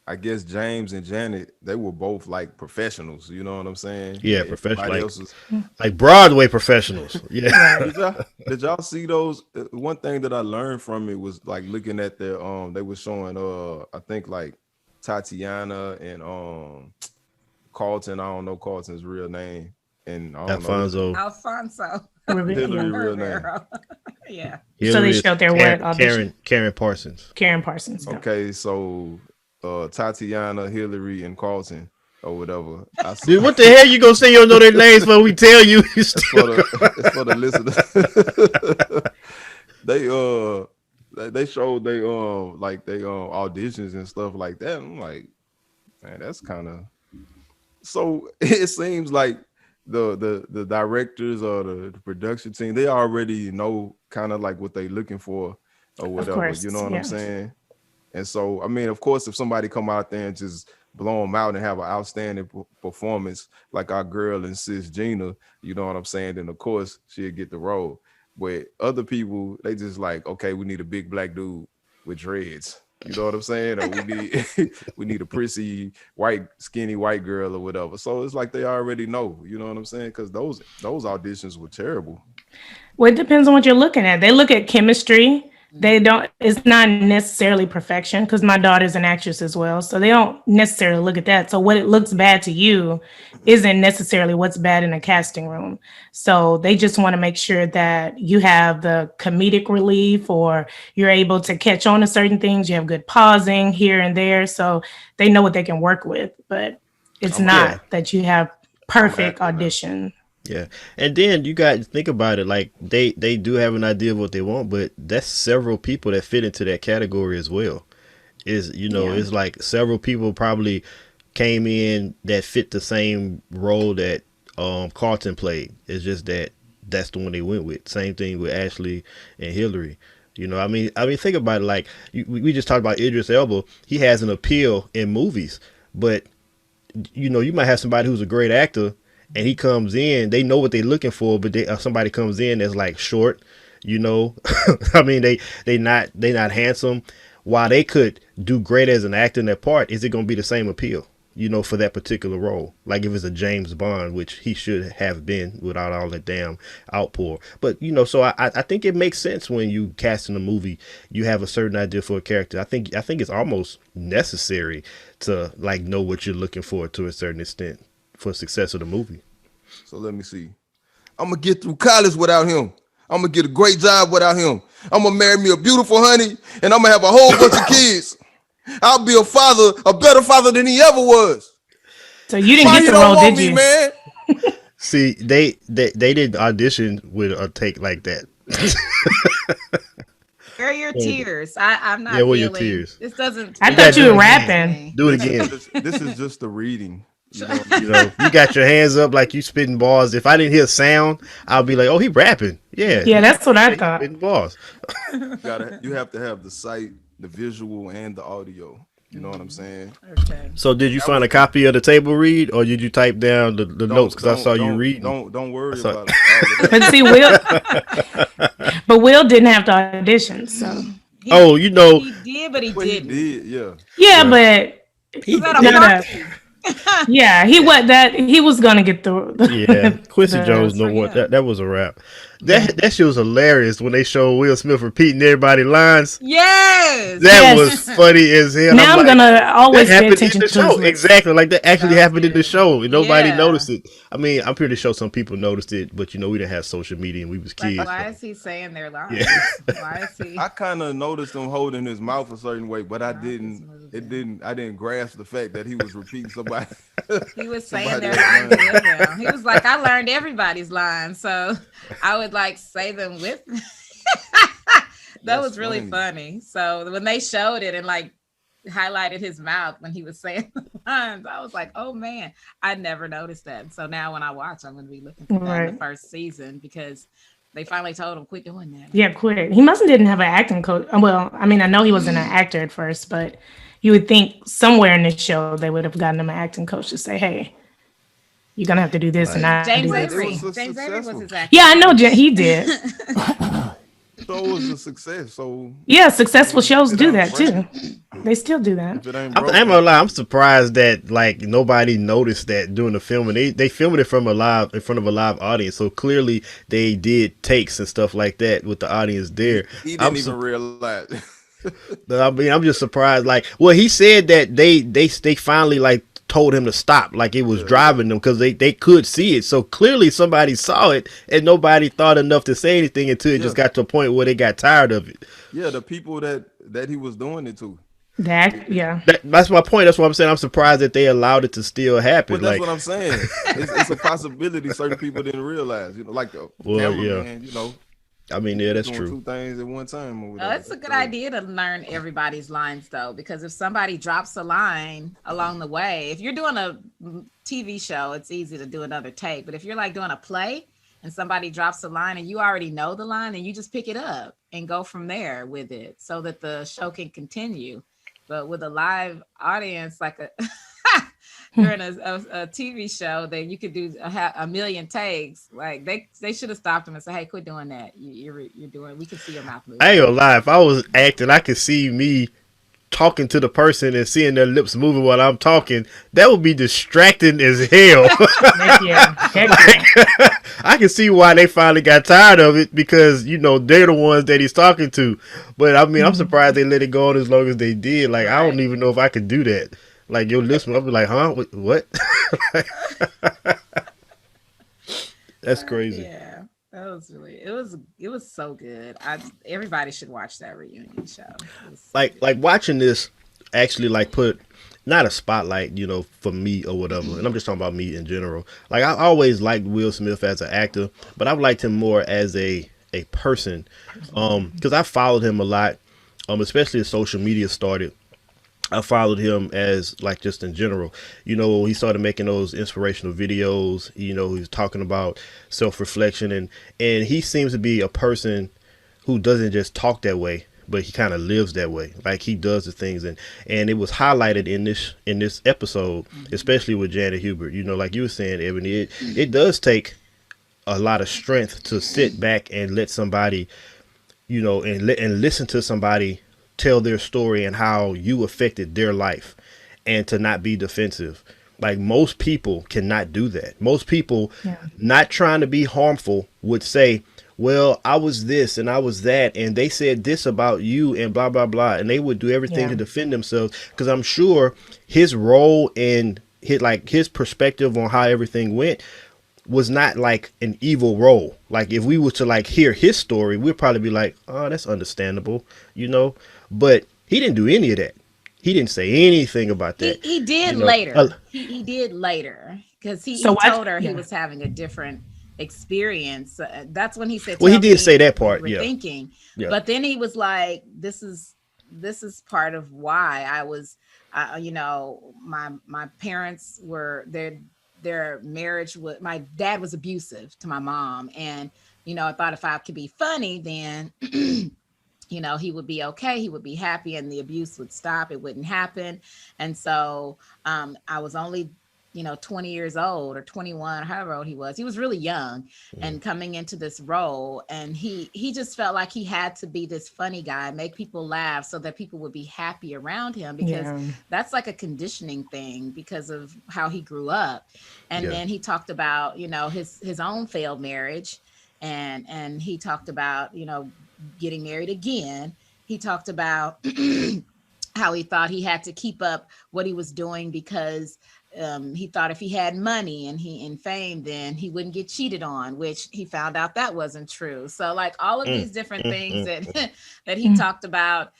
I guess James and Janet, they were both like professionals. You know what I'm saying? Yeah, And professional, everybody else was. like Broadway professionals. Yeah, Did y'all, did y'all see those? One thing that I learned from it was like looking at their they were showing I think like Tatiana and Carlton. I don't know Carlton's real name, and I don't know Alfonso, Alfonso Hillary Yeah. real name. Rivero. Yeah. So they Hillary, showed their Karen, what audition? Karen Parsons. Karen Parsons. Yeah. Okay, so Tatiana, Hillary, and Carlton or whatever. I see. Dude, what the hell you gonna say you don't know their names when we tell you? You It's for still the listeners. They showed they like they auditions and stuff like that. I'm like, man, that's kind of so. It seems like the directors or the production team, they already know kind of like what they looking for or Of whatever. course. You know what I'm Yeah. saying? And so, I mean, of course, if somebody come out there and just blow them out and have an outstanding performance, like our girl and sis Gina, you know what I'm saying? Then of course she'll get the role. But other people, they just like, okay, we need a big black dude with dreads. You know what I'm saying? Or we need we need a prissy white skinny white girl or whatever. So it's like they already know. You know what I'm saying? Because those auditions were terrible. Well, it depends on what you're looking at. They look at chemistry. They don't, it's not necessarily perfection because my daughter's an actress as well. So they don't necessarily look at that. So what it looks bad to you isn't necessarily what's bad in a casting room. So they just want to make sure that you have the comedic relief or you're able to catch on to certain things. You have good pausing here and there. So they know what they can work with, but it's I'm not yeah. that you have perfect acting now. audition. Yeah, and then you got to think about it. Like they do have an idea of what they want, but that's several people that fit into that category as well. Yeah. It's like several people probably came in that fit the same role that Carlton played. It's just that that's the one they went with. Same thing with Ashley and Hillary. I mean, think about it. Like we just talked about Idris Elba. He has an appeal in movies, but you might have somebody who's a great actor and he comes in, they know what they're looking for, but somebody comes in that's like short, I mean, they not handsome. While they could do great as an actor in that part, is it going to be the same appeal, for that particular role? Like if it's a James Bond, which he should have been without all that damn outpour. But so I think it makes sense when you cast in a movie, you have a certain idea for a character. I think it's almost necessary to like know what you're looking for to a certain extent for success of the movie. So let me see. I'm gonna get through college without him. I'm gonna get a great job without him. I'm gonna marry me a beautiful honey, and I'm gonna have a whole bunch of kids. I'll be a better father than he ever was. So you didn't Why get you the don't role, want did me, you? man? See, they didn't audition with a take like that. Where are your tears? I'm not Yeah, where your feeling tears? this doesn't I You thought gotta you do were it again. rapping. Do it again. This is just a reading. You got your hands up like you spitting bars. If I didn't hear sound, I'll be like, "Oh, he rapping." Yeah, Yeah, that's what I he thought. spitting bars. You have to have the sight, the visual, and the audio. You know what I'm saying? okay. So, did you find a copy of the table read, or did you type down the notes? Because I saw you reading. Don't worry saw- about it. But see, Will didn't have to audition. So Oh, He did, but he What he didn't. did, yeah. yeah, Right. but He, Was that a no, no. party? Yeah, he was gonna get the yeah, Quincy That Jones was know for what him. that was a wrap. That shit was hilarious when they showed Will Smith repeating everybody's lines. Yes. That was Yes. funny as hell. Now I'm like, gonna that always pay happened in attention the to his show. lips. Exactly. Like that actually That was happened in the good. show. And nobody Yeah. noticed it. I mean, I'm pretty sure some people noticed it, but we didn't have social media and we was Like, kids. why So. is he saying their Yeah. lines? Why is he? I kind of noticed him holding his mouth a certain way, but I Mouth is didn't. It moving. didn't. I didn't grasp the fact that he was repeating somebody. He was saying somebody their else's lines line. with him. He was like, I learned everybody's lines, so I would like say them with. That That's was really funny. funny. So when they showed it and like highlighted his mouth when he was saying the lines, I was like, oh man, I never noticed that. So now when I watch, I'm going to be looking for that in the Right. first season because they finally told him quit doing that. Yeah, quit. He must have didn't have an acting coach. Well, I mean, I know he wasn't an actor at first, but you would think somewhere in this show they would have gotten him an acting coach to say, "Hey, you're gonna have to do this and Like, not do James Man, this." it was Avery. so James Avery was successful. his acting Yeah, I know coach. he did. Show was a success. So Yeah, I successful mean, shows if it do ain't that too. breaking, They still do that. if it ain't I'm broken, gonna lie. I'm surprised that like nobody noticed that during the filming. They filmed it from a live in front of a live audience, so clearly they did takes and stuff like that with the audience there. he I'm didn't even realize. I mean, I'm just surprised. Like, well, he said that they finally like told him to stop, like it was Yeah, yeah, driving them because they could see it. So clearly somebody saw it and nobody thought enough to say anything until it yeah, just got to a point where they got tired of it. yeah. The people that he was doing it to. Yeah. That's my point. That's what I'm saying. I'm surprised that they allowed it to still But happen. that's Like, what I'm saying. It's a possibility certain people didn't realize. Like the well, yeah. cameraman. I mean, yeah, that's Doing true. two things at one time or Oh, whatever. it's a good So, idea to learn everybody's lines though, because if somebody drops a line along the way, if you're doing a TV show, it's easy to do another take. But if you're like doing a play and somebody drops a line and you already know the line, then you just pick it up and go from there with it so that the show can continue. But with a live audience, like a during a TV show, then you could do a million takes. Like they should have stopped him and said, "Hey, quit doing that. You're doing. We can see your mouth I moving." ain't gonna lie. If I was acting, I could see me talking to the person and seeing their lips moving while I'm talking. That would be distracting as hell. Heck yeah. Heck yeah. I can see why they finally got tired of it because they're the ones that he's talking to. But I mean, I'm surprised they let it go on as long as they did. Like, I don't Right. even know if I could do that. Like, your listener, I'll be like, huh? What? That's crazy. Yeah, that was really. It was so good. Everybody should watch that reunion show. It was so Like good. watching this actually like put not a spotlight, for me or whatever. And I'm just talking about me in general. Like, I always liked Will Smith as an actor, but I've liked him more as a person. Because I followed him a lot, especially as social media started. I followed him as like just in general, he started making those inspirational videos, he was talking about self-reflection and he seems to be a person who doesn't just talk that way, but he kind of lives that way. Like he does the things and it was highlighted in this episode, especially with Janet Hubert, like you were saying, Ebony, it does take a lot of strength to sit back and let somebody and listen to somebody tell their story and how you affected their life and to not be defensive. Like most people cannot do that. Most people Yeah. not trying to be harmful would say, well, I was this and I was that and they said this about you and blah, blah, blah. And they would do everything Yeah. to defend themselves because I'm sure his role and his perspective on how everything went was not like an evil role. Like if we were to like hear his story, we'd probably be like, oh, that's understandable, But he didn't do any of that. He didn't say anything about He that. he did You know, later. uh, He did later because he So he what? told her he Yeah. was having a different experience. That's when he said, well, he "Tell did say me that what you part. were Yeah, thinking." yeah, But then he was like, "This is part of why I was, my parents were their marriage was my dad was abusive to my mom, and I thought if I could be funny, then." He would be okay, he would be happy, and the abuse would stop, it wouldn't happen. And so I was only 20 years old or 21, however old he was really young, and coming into this role, and he just felt like he had to be this funny guy, make people laugh so that people would be happy around him, because Yeah. that's like a conditioning thing because of how he grew up. And yeah. then he talked about his own failed marriage, and he talked about, getting married again. He talked about how he thought he had to keep up what he was doing because he thought if he had money and he in fame, then he wouldn't get cheated on, which he found out that wasn't true. So like all of these different things that that he talked about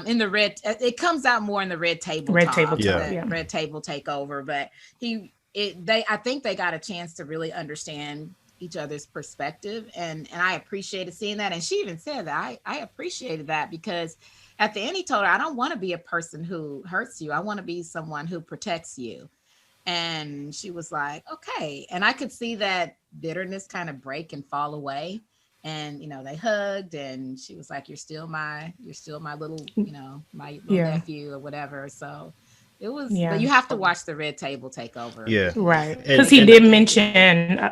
in the red, it comes out more in the red table talk, yeah. red table takeover. But I think they got a chance to really understand each other's perspective, and I appreciated seeing that. And she even said that I appreciated that, because at the end he told her, I don't want to be a person who hurts you. I want to be someone who protects you. And she was like, okay. And I could see that bitterness kind of break and fall away. And they hugged, and she was like, you're still my little, my little nephew or whatever. So it was, but you have to watch the red table takeover. Yeah. Right. Because he did mention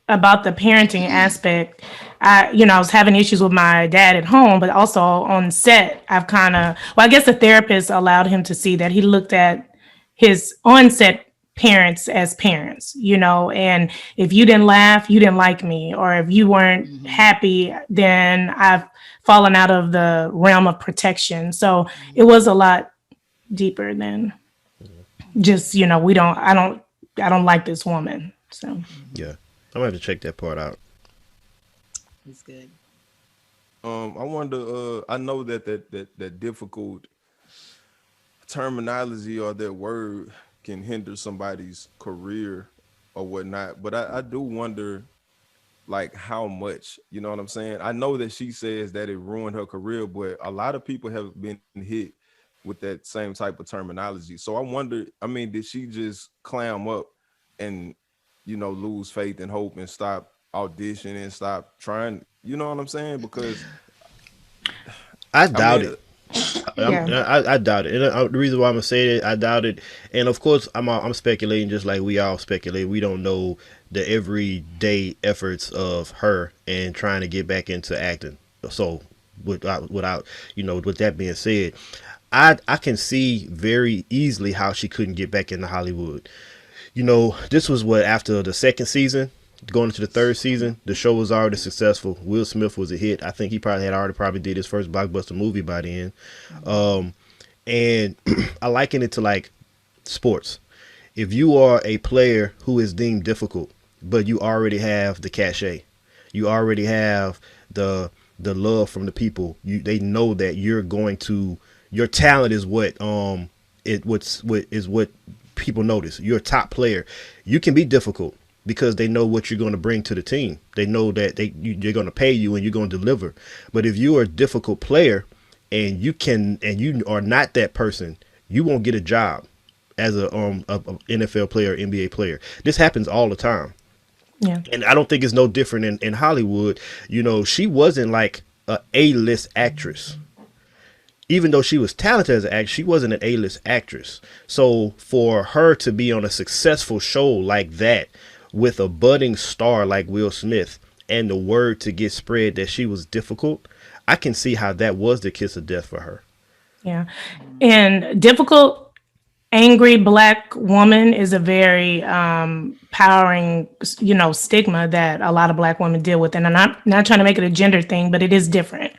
about the parenting aspect. I was having issues with my dad at home, but also on set, I guess the therapist allowed him to see that he looked at his on-set parents as parents, and if you didn't laugh, you didn't like me, or if you weren't happy, then I've fallen out of the realm of protection. So it was a lot deeper than just, I don't like this woman. So yeah, I'm gonna have to check that part out. It's good. I wonder. I know that difficult terminology or that word can hinder somebody's career or whatnot, but I do wonder, like, how much. You know what I'm saying? I know that she says that it ruined her career, but a lot of people have been hit with that same type of terminology. So I wonder. I mean, did she just clam up and lose faith and hope and stop auditioning and stop trying? You know what I'm saying? Because I doubt it. I doubt it. And the reason why I'm gonna say that, I doubt it. And of course, I'm speculating just like we all speculate. We don't know the everyday efforts of her and trying to get back into acting. So without with that being said, I can see very easily how she couldn't get back into Hollywood. This was after the second season, going into the third season, the show was already successful. Will Smith was a hit. I think he probably did his first blockbuster movie by then. And I liken it to like sports. If you are a player who is deemed difficult, but you already have the cachet, you already have the love from the people, they know that your talent is what people notice. You're a top player. You can be difficult because they know what you're going to bring to the team. They know that you're going to pay you and you're going to deliver. But if you are a difficult player and you are not that person, you won't get a job as a NFL player, NBA player. This happens all the time. Yeah. And I don't think it's no different in Hollywood. She wasn't like a A-list actress. Even though she was talented as an actress, she wasn't an A-list actress. So for her to be on a successful show like that with a budding star like Will Smith, and the word to get spread that she was difficult, I can see how that was the kiss of death for her. Yeah. And difficult, angry Black woman is a very powering, stigma that a lot of Black women deal with. And I'm not trying to make it a gender thing, but it is different.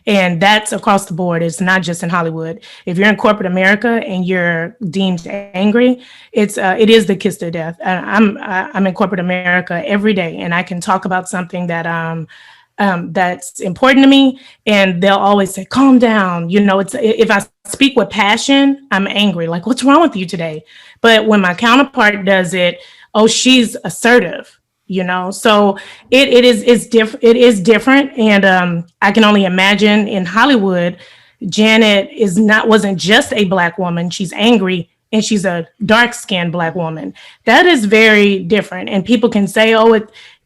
And that's across the board. It's not just in Hollywood. If you're in corporate America and you're deemed angry, it is the kiss to death. I'm in corporate America every day, and I can talk about something that that's important to me, and they'll always say, "Calm down." It's if I speak with passion, I'm angry. Like, what's wrong with you today? But when my counterpart does it, oh, she's assertive. So it is different. And I can only imagine in Hollywood, Janet wasn't just a Black woman. She's angry, and she's a dark-skinned Black woman. That is very different. And people can say, oh,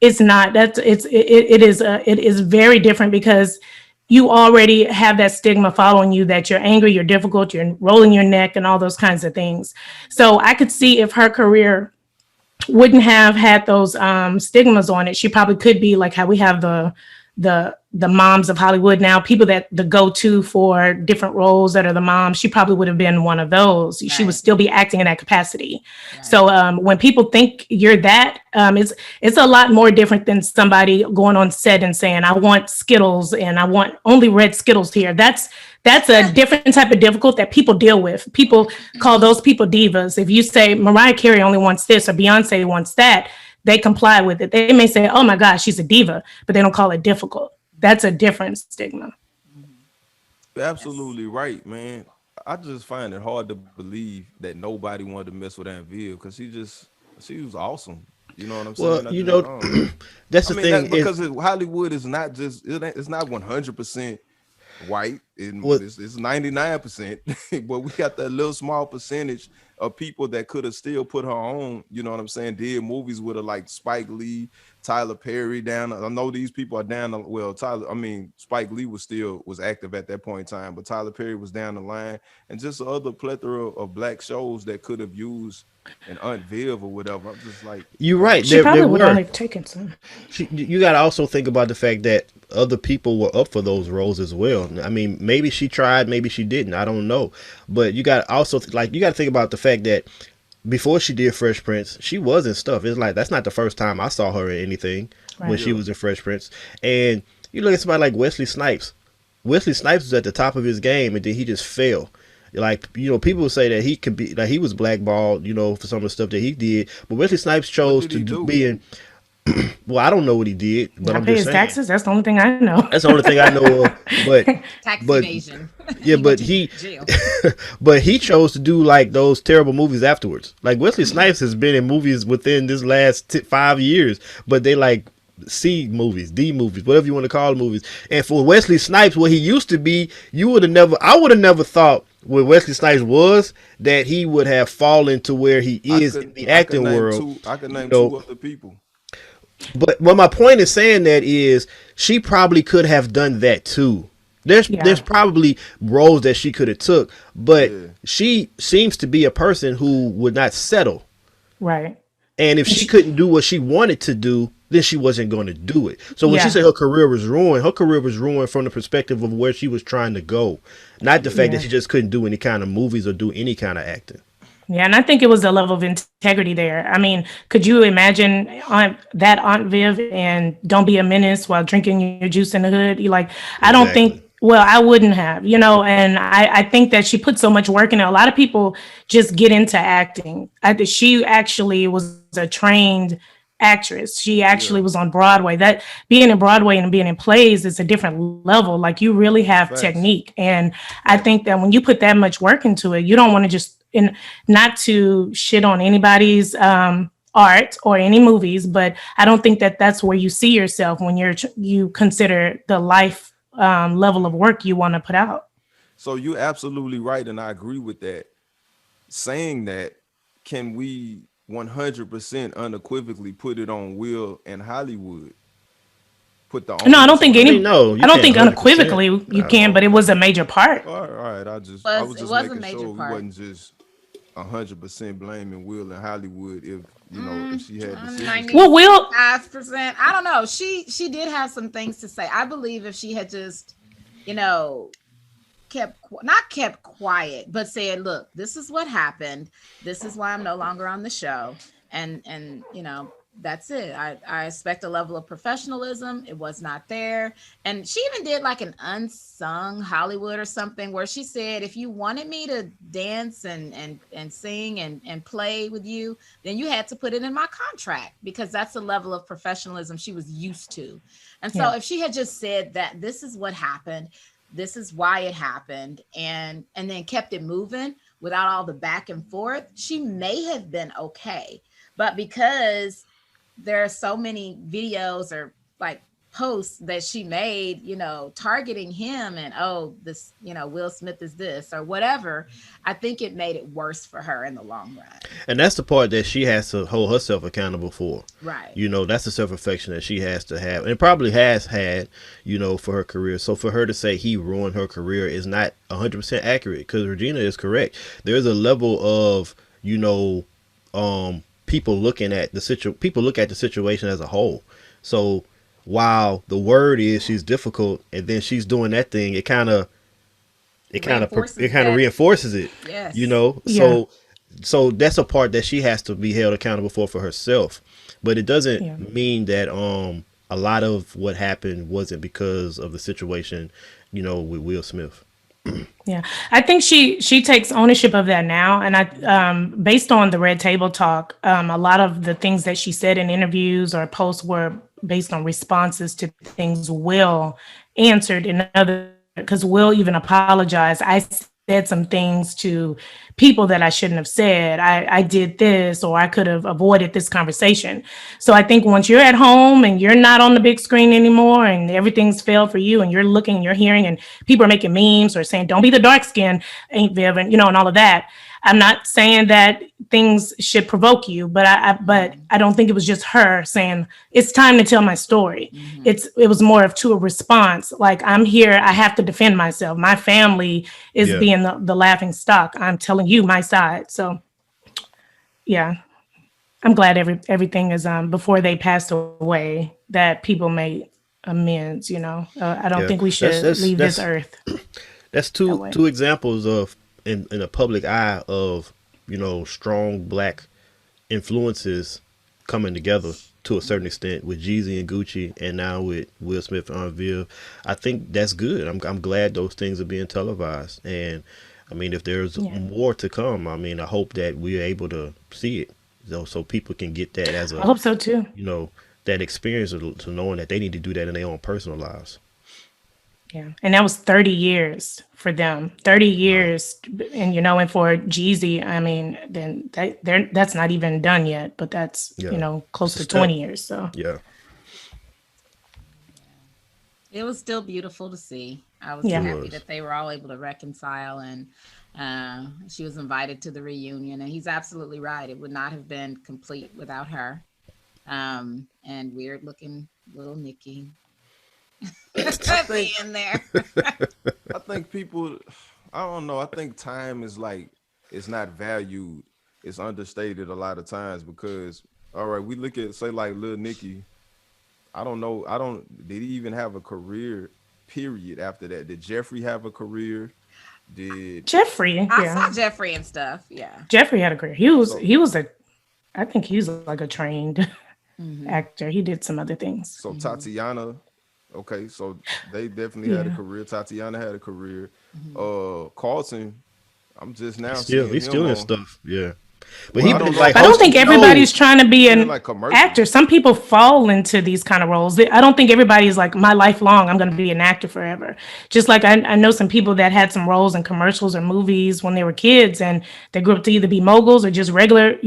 it's not. It is very different, because you already have that stigma following you that you're angry, you're difficult, you're rolling your neck, and all those kinds of things. So I could see if her career wouldn't have had those stigmas on it, she probably could be like how we have the the moms of Hollywood now, people that the go-to for different roles that are the moms, she probably would have been one of those. Right. She would still be acting in that capacity. Right. So when people think you're that, it's a lot more different than somebody going on set and saying, I want Skittles and I want only red Skittles here. That's a different type of difficult that people deal with. People call those people divas. If you say Mariah Carey only wants this or Beyonce wants that, they comply with it. They may say, oh my gosh, she's a diva, but they don't call it difficult. That's a different stigma. You're absolutely right, man. I just find it hard to believe that nobody wanted to mess with Aunt Viv because she was awesome. You know what I'm saying? Well, that's the thing. Because Hollywood is not just, it's not 100% white. It's 99%, but we got that little small percentage of people that could have still put her on, you know what I'm saying, did movies with her, like Spike Lee, Tyler Perry down. I know these people are down. Well, Spike Lee was active at that point in time, but Tyler Perry was down the line, and just other plethora of black shows that could have used an Aunt Viv or whatever. I'm just like, you're right. She probably would only have taken some. You got to also think about the fact that other people were up for those roles as well. I mean, maybe she tried, maybe she didn't. I don't know. But you got to also you got to think about the fact that before she did Fresh Prince, she was in stuff. It's like, that's not the first time I saw her in anything when she was in Fresh Prince. And you look at somebody like Wesley Snipes. Wesley Snipes was at the top of his game, and then he just fell. Like, you know, people say that he could be, like, he was blackballed, you know, for some of the stuff that he did. But Wesley Snipes chose to be in. Well, I don't know what he did, but I'm just saying. Taxes. That's the only thing I know. That's the only thing I know of. But tax evasion. Yeah, but he chose to do like those terrible movies afterwards. Like Wesley Snipes has been in movies within this last 5 years, but they like C movies, D movies, whatever you want to call movies. And for Wesley Snipes, what he used to be, I would have never thought where Wesley Snipes was that he would have fallen to where he is in the acting world. I could name two other people. But my point is saying that is she probably could have done that too. There's probably roles that she could have took, but she seems to be a person who would not settle. Right. And if she couldn't do what she wanted to do, then she wasn't going to do it. So when she said her career was ruined from the perspective of where she was trying to go, not the fact that she just couldn't do any kind of movies or do any kind of acting. Yeah, and I think it was a level of integrity there. I mean, could you imagine that Aunt Viv and Don't Be a Menace while drinking your juice in the hood? I don't think, well, I wouldn't have, you know, and I think that she put so much work in it. A lot of people just get into acting. She actually was a trained actress. She actually was on Broadway. That being in Broadway and being in plays is a different level. Like, you really have technique. And I think that when you put that much work into it, you don't want to just, not to shit on anybody's art or any movies, but I don't think that that's where you see yourself when you consider the life level of work you want to put out. So you're absolutely right, and I agree with that. Saying that, can we 100% unequivocally put it on Will and Hollywood? No, I don't think I don't think unequivocally you can, but it was a major part. All right. I was just making sure we wasn't just 100% blaming Will and Hollywood if she had decisions. Well, Will 5%. I don't know. She did have some things to say. I believe if she had just, kept quiet, but said, look, this is what happened. This is why I'm no longer on the show. And that's it. I expect a level of professionalism. It was not there. And she even did like an unsung Hollywood or something where she said, if you wanted me to dance and sing and play with you, then you had to put it in my contract, because that's the level of professionalism she was used to. And so if she had just said that this is what happened, this is why it happened, and then kept it moving without all the back and forth, she may have been okay. But because there are so many videos or like posts that she made, targeting him and, this, Will Smith is this or whatever, I think it made it worse for her in the long run. And that's the part that she has to hold herself accountable for. Right. That's the self-reflection that she has to have, and probably has had, for her career. So for her to say he ruined her career is not 100% accurate, because Regina is correct. There's a level of, people look at the situation as a whole. So while the word is she's difficult, and then she's doing that thing. It reinforces it kind of that. reinforces it, you Yes. know. Yeah. So that's a part that she has to be held accountable for herself. But it doesn't Yeah. mean that a lot of what happened wasn't because of the situation, you know, with Will Smith. Yeah, I think she takes ownership of that now, and I based on the Red Table Talk, a lot of the things that she said in interviews or posts were based on responses to things Will answered in other, because Will even apologized. I said some things to people that I shouldn't have said. I did this, or I could have avoided this conversation. So I think once you're at home and you're not on the big screen anymore and everything's failed for you and you're looking, you're hearing, and people are making memes or saying, don't be the dark skin, ain't Viv, and and all of that. I'm not saying that things should provoke you, but I don't think it was just her saying it's time to tell my story. Mm-hmm. It was more of to a response, like I'm here, I have to defend myself. My family is Yeah, being the laughing stock. I'm telling you my side. So yeah, I'm glad everything is before they passed away that people made amends. I don't yeah. think we That's should that's leave this that's earth that's that two way. two examples of in a public eye of, you know, strong black influences coming together to a certain extent with Jeezy and Gucci, and now with Will Smith and Aunt Viv. I think that's good. I'm glad those things are being televised, and I mean, if there's Yeah, more to come, I mean, I hope that we're able to see it, so people can get that as I a, hope so too. you know, that experience to knowing that they need to do that in their own personal lives. Yeah, and that was 30 years for them. 30 Wow. years, and and for Jeezy, I mean, then that's not even done yet, but that's Yeah, close it's a to step. 20 years. So Yeah, It was still beautiful to see. I was it yeah, happy was. that they were all able to reconcile, and she was invited to the reunion. And he's absolutely right; it would not have been complete without her. And weird looking little Nikki I think being there. I think people, I don't know. I think time is like it's not valued. It's understated a lot of times because all right, we look at say like Lil Nicky. I don't know. I don't. Did he even have a career? Period. After that, did Jeffrey have a career? Did Jeffrey, I yeah, saw Jeffrey and stuff. Yeah. Jeffrey had a career. He was so he was a, I think he was like a trained Mm-hmm. actor. He did some other things. so Mm-hmm. Tatiana? Okay, so they definitely had a Yeah, career. Tatiana had a career. Mm-hmm. Carlton, I'm just He's now still seeing he's him still in on. stuff. Yeah, but Well, he I don't been know. like but I don't think hosting everybody's shows. trying to He's be been in an like actor. commercials. Some people fall into these kind of roles. I don't think everybody's like my lifelong. I'm going to be an actor forever. Just like I know some people that had some roles in commercials or movies when they were kids, and they grew up to either be moguls or just regular,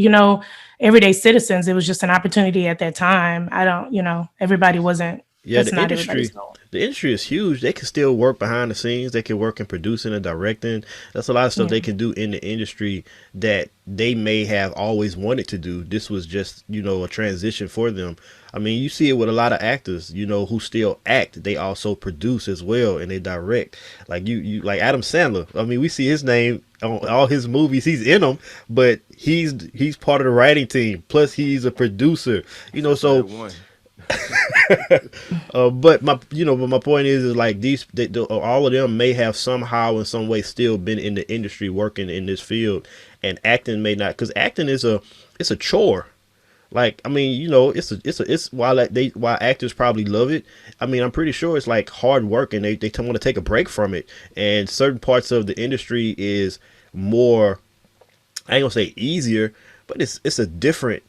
everyday citizens. It was just an opportunity at that time. I don't, everybody wasn't. Yeah, That's not everybody's goal. the industry is huge. They can still work behind the scenes. They can work in producing and directing. That's a lot of stuff Yeah. they can do in the industry that they may have always wanted to do. This was just, you know, a transition for them. I mean, you see it with a lot of actors, you know, who still act. They also produce as well and they direct. Like you like Adam Sandler. I mean, we see his name on all his movies. He's in them, but he's part of the writing team. Plus, he's a producer. You know, Except for that so one. but my point is like all of them may have somehow in some way still been in the industry working in this field, and acting may not, because acting is it's a chore. Like, I mean, you know, it's while while actors probably love it. I mean, I'm pretty sure it's like hard work, and they want to take a break from it. And certain parts of the industry is more, I ain't gonna say easier, but it's a different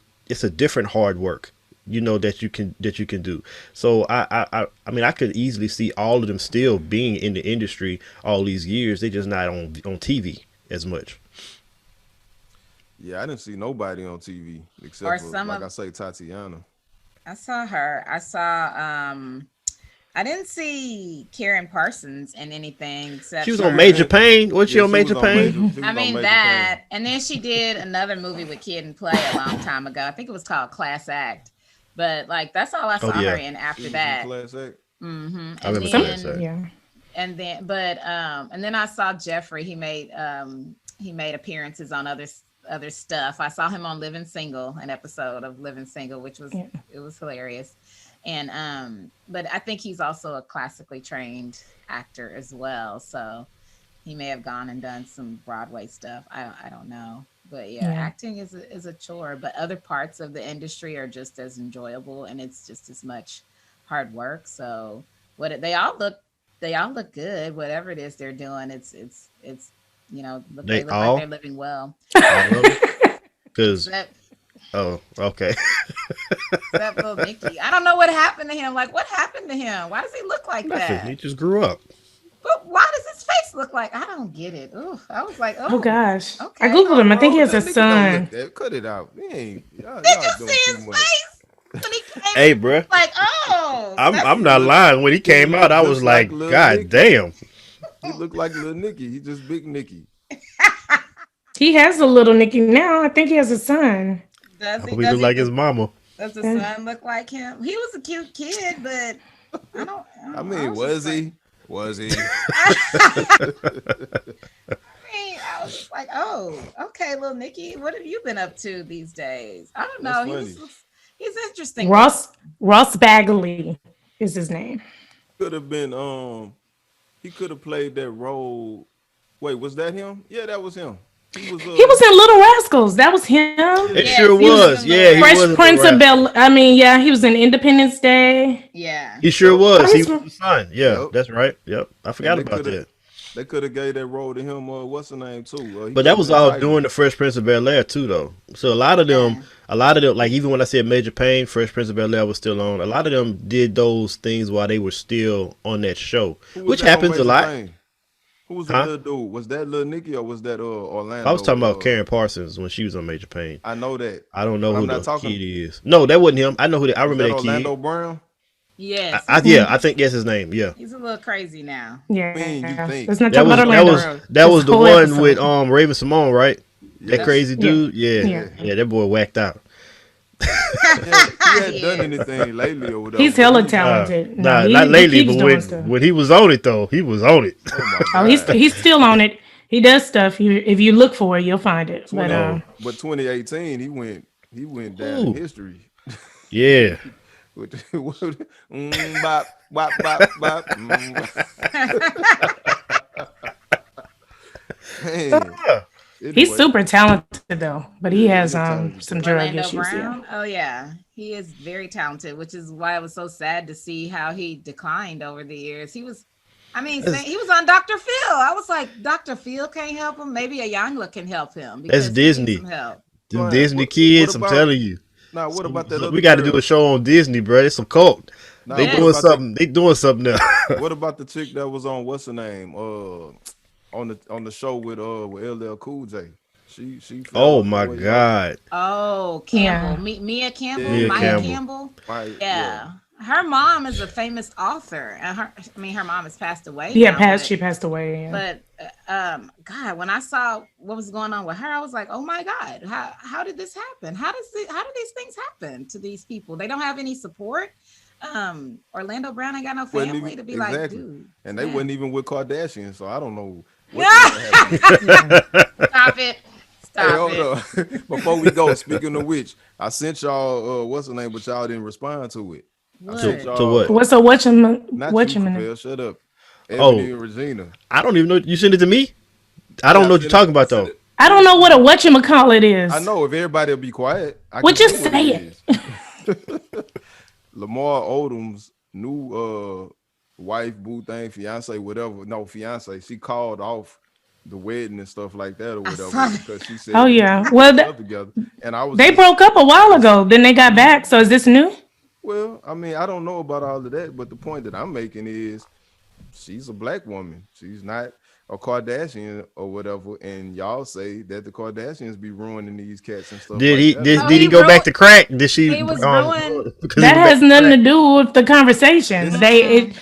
hard work, you know, that you can do. So I mean, I could easily see all of them still being in the industry all these years. They just not on TV as much. Yeah, I didn't see nobody on TV Or except for some like of I say Tatiana. I saw her. I didn't see Karen Parsons in anything She except was She on was Major for, in. Pain. Was she Yeah, on she Major was on Pain? major. She I was on mean Major Pain. that. And then she did another movie with Kid and Play a long time ago. I think it was called Class Act. But like that's all I Oh saw her yeah, in She after was in that. Class Act. Hmm. I And remember Some, Class then Act. yeah. and then I saw Jeffrey. He made appearances on other other stuff. I saw him on Living Single, an episode of Living Single, which was Yeah. it was hilarious. And but I think he's also a classically trained actor as well. So he may have gone and done some Broadway stuff. I don't know. But yeah, Yeah. acting is a chore, but other parts of the industry are just as enjoyable and it's just as much hard work. So they all look good, whatever it is they're doing. It's They they look like all they're living well. all of them. Cause Except okay. except little Nicky. I don't know what happened to him. Like what happened to him? Why does he look like Nothing. He that? just grew up. But why does his face look like? I don't get it. Ooh, I was like, Oh oh, gosh. I okay. googled him. I think he has a That nigga don't look son. that. Cut it out. He ain't, Did you y'all doing see too his much. face when he came? Hey, bruh. Like, oh, that's I'm He not look, lying. When he he came out, look I was just like like, Lil God Nicky. damn. He look like Lil Nicky. He just big Nicky. He has a little Nicky now. I think he has a son. does I he? hope he look like his mama. Does the Yeah. son look like him? He was a cute kid, but I I mean, was just was like, he? Was he? I was just like, oh, okay, little Nicky, what have you been up to these days? I don't That's know. funny. He's interesting looking. Ross Bagley is his name. Could have been he could have played that role. Wait, was that him? Yeah, that was him. He was He was in Little Rascals. That was him. It yeah. Yes, sure he was was. in Little Yeah, he Fresh was a Rascals. little Prince of rascal. Bel. I mean, yeah, he was in Independence Day. Yeah. He sure Yep. was. Oh, He he's was the son. Yeah, Yep. that's right. Yep. I And forgot about that. they could have gave that role to him. What's the name too? He But could that have was been all Tiger. during the Fresh Prince of Bel Air too, though. So Yeah. a lot of them, like even when I said Major Payne, Fresh Prince of Bel Air was still on. A lot of them did those things while they were still on that show, Who was which that on happens a Major lot, Payne? Who was the huh? little dude? Was that Lil Nicky or was that I was talking about Orlando? Karen Parsons when she was on Major Payne. I know that, I don't know but I'm who not the talking. kid is. No, that wasn't him. I know who. I Was remember that that kid. Orlando Brown? Yes, Yeah, I think that's his name. Yeah, he's a little crazy now. I mean, you Yeah. think Let's not that talk about was Orlando Orlando. Brown? This the whole one with episode. Raven Simone, right? That Yeah, That's crazy Yeah. dude. Yeah, Yeah. yeah. yeah, that boy whacked out. He hadn't done Yes. anything lately or whatever, He's but hella he. talented. No, Nah, not he lately, keeps but doing stuff. when he was on it though, he was on it. Oh my Oh, God. he's still on it. He does stuff. If you look for it, you'll find it. But 20, Oh, but 2018, he went down in ooh, history. yeah. Bop, bop, bop, bop. Man. he's Anyway, super talented though. But he yeah, has he a talented some cat. drug Orlando issues. Yeah. Brown. Oh yeah, he is very talented, which is why it was so sad to see how he declined over the years. He was, I mean, That's, he was on Dr. Phil. I was like, Dr. Phil can't help him. Maybe a Youngla can help him that's because he needs Disney. some help. Them Fine. Disney What kids, I'm about telling you. now? What about that We other got to do a girl? show on Disney, bro. It's a cult. Now, They what doing Yes. about the something. They doing something now. what about the chick that was on what's her name? On the show with LL Cool J. She fell Oh off the my wayside. God, Oh, Yeah. Campbell, Mia Campbell, Mia Maya Yeah, Campbell. Campbell. yeah. Yeah, her mom is a famous author, and her mom has passed away Yeah, now, but she passed away. Yeah. But God, when I saw what was going on with her, I was like, oh my God, how did this happen? How do these things happen to these people? They don't have any support. Orlando Brown ain't got no Wasn't family even to be like, exactly, dude, and they man. wasn't even with Kardashian, so I don't know what the hell happened. Yeah. Stop it. Hey, Stop hold it. up. Before we go, speaking of which, I sent y'all what's the name, but y'all didn't respond to it. I sent What? to what? y'all What's so what you not you, Capel, shut up. Ebony Oh, and Regina. I don't even know. You sent it to me. I Yeah, don't know what you're talking I about sent though. it. I Send don't it know to what a you. whatchamacallit I is. know if everybody will be quiet, I Well, can just say what say it it. is. Lamar Odom's new wife, boo thing, fiance, whatever. No, fiance. She called off the wedding and stuff like that or I whatever saw that. because she Oh said they yeah. couldn't get Well, themselves together. And I was they just broke up a while it's ago. Then they got back. So is this new? well, I mean, I don't know about all of that, but the point that I'm making is she's a black woman. She's not a Kardashian or whatever. And y'all say that the Kardashians be ruining these cats and stuff Did like he that or did, Oh, did whatever. he he go back ruined. to crack? Did she He was ruined. because he That went back has to nothing crack? to do with the conversation. Listen, Mm-mm,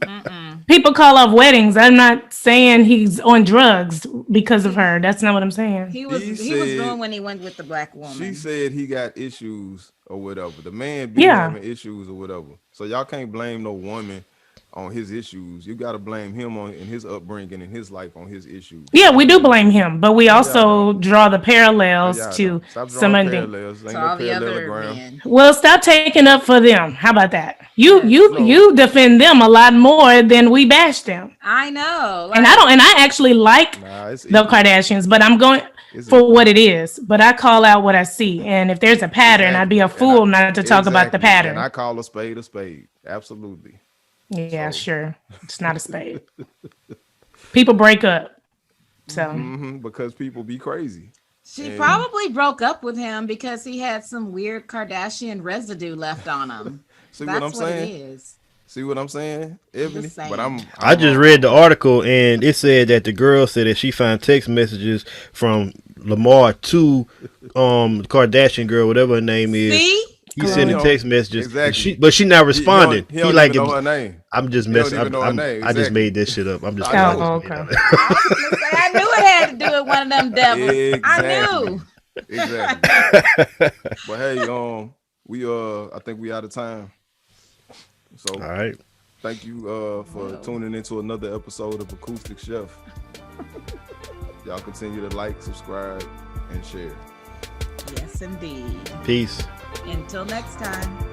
mm-mm. People call off weddings. I'm not saying he's on drugs because of He her. That's not what I'm saying. he he was said ruined when he went with the black she woman. said he got issues or whatever. The man be Yeah. having issues or whatever. So y'all can't blame no woman on his issues. You got to blame him on in his upbringing and his life on his issues. Yeah, we do blame him, but we also draw the parallels to stop some drawing of the parallels. Ain't To no all the other parallelogram. men. Well, stop taking up for them. How about that? You No. defend them a lot more than we bash them. I know. And I actually like the Kardashians, but I'm going for what it is. But I call out what I see. And if there's a pattern, I'd be a fool not to talk about the pattern. And I call a spade a spade. Absolutely. Yeah, sure. It's not a spade. People break up. So because people be crazy. She probably broke up with him because he had some weird Kardashian residue left on him. See That's what I'm saying? It is. See what I'm saying, Ebony? But I just read the article and it said that the girl said that she found text messages from Lamar to Kardashian girl, whatever her name is. See? He sending text messages, exactly. but she not responding. He don't even know her name. I'm just messing. I just made this shit up. I'm just. Okay. I knew it had to do with one of them devils. Exactly. I knew. Exactly. But hey, we I think we out of time. So all right. Thank you for tuning into another episode of Acoustic Chef. Y'all continue to like, subscribe, and share. Yes, indeed. Peace. Until next time.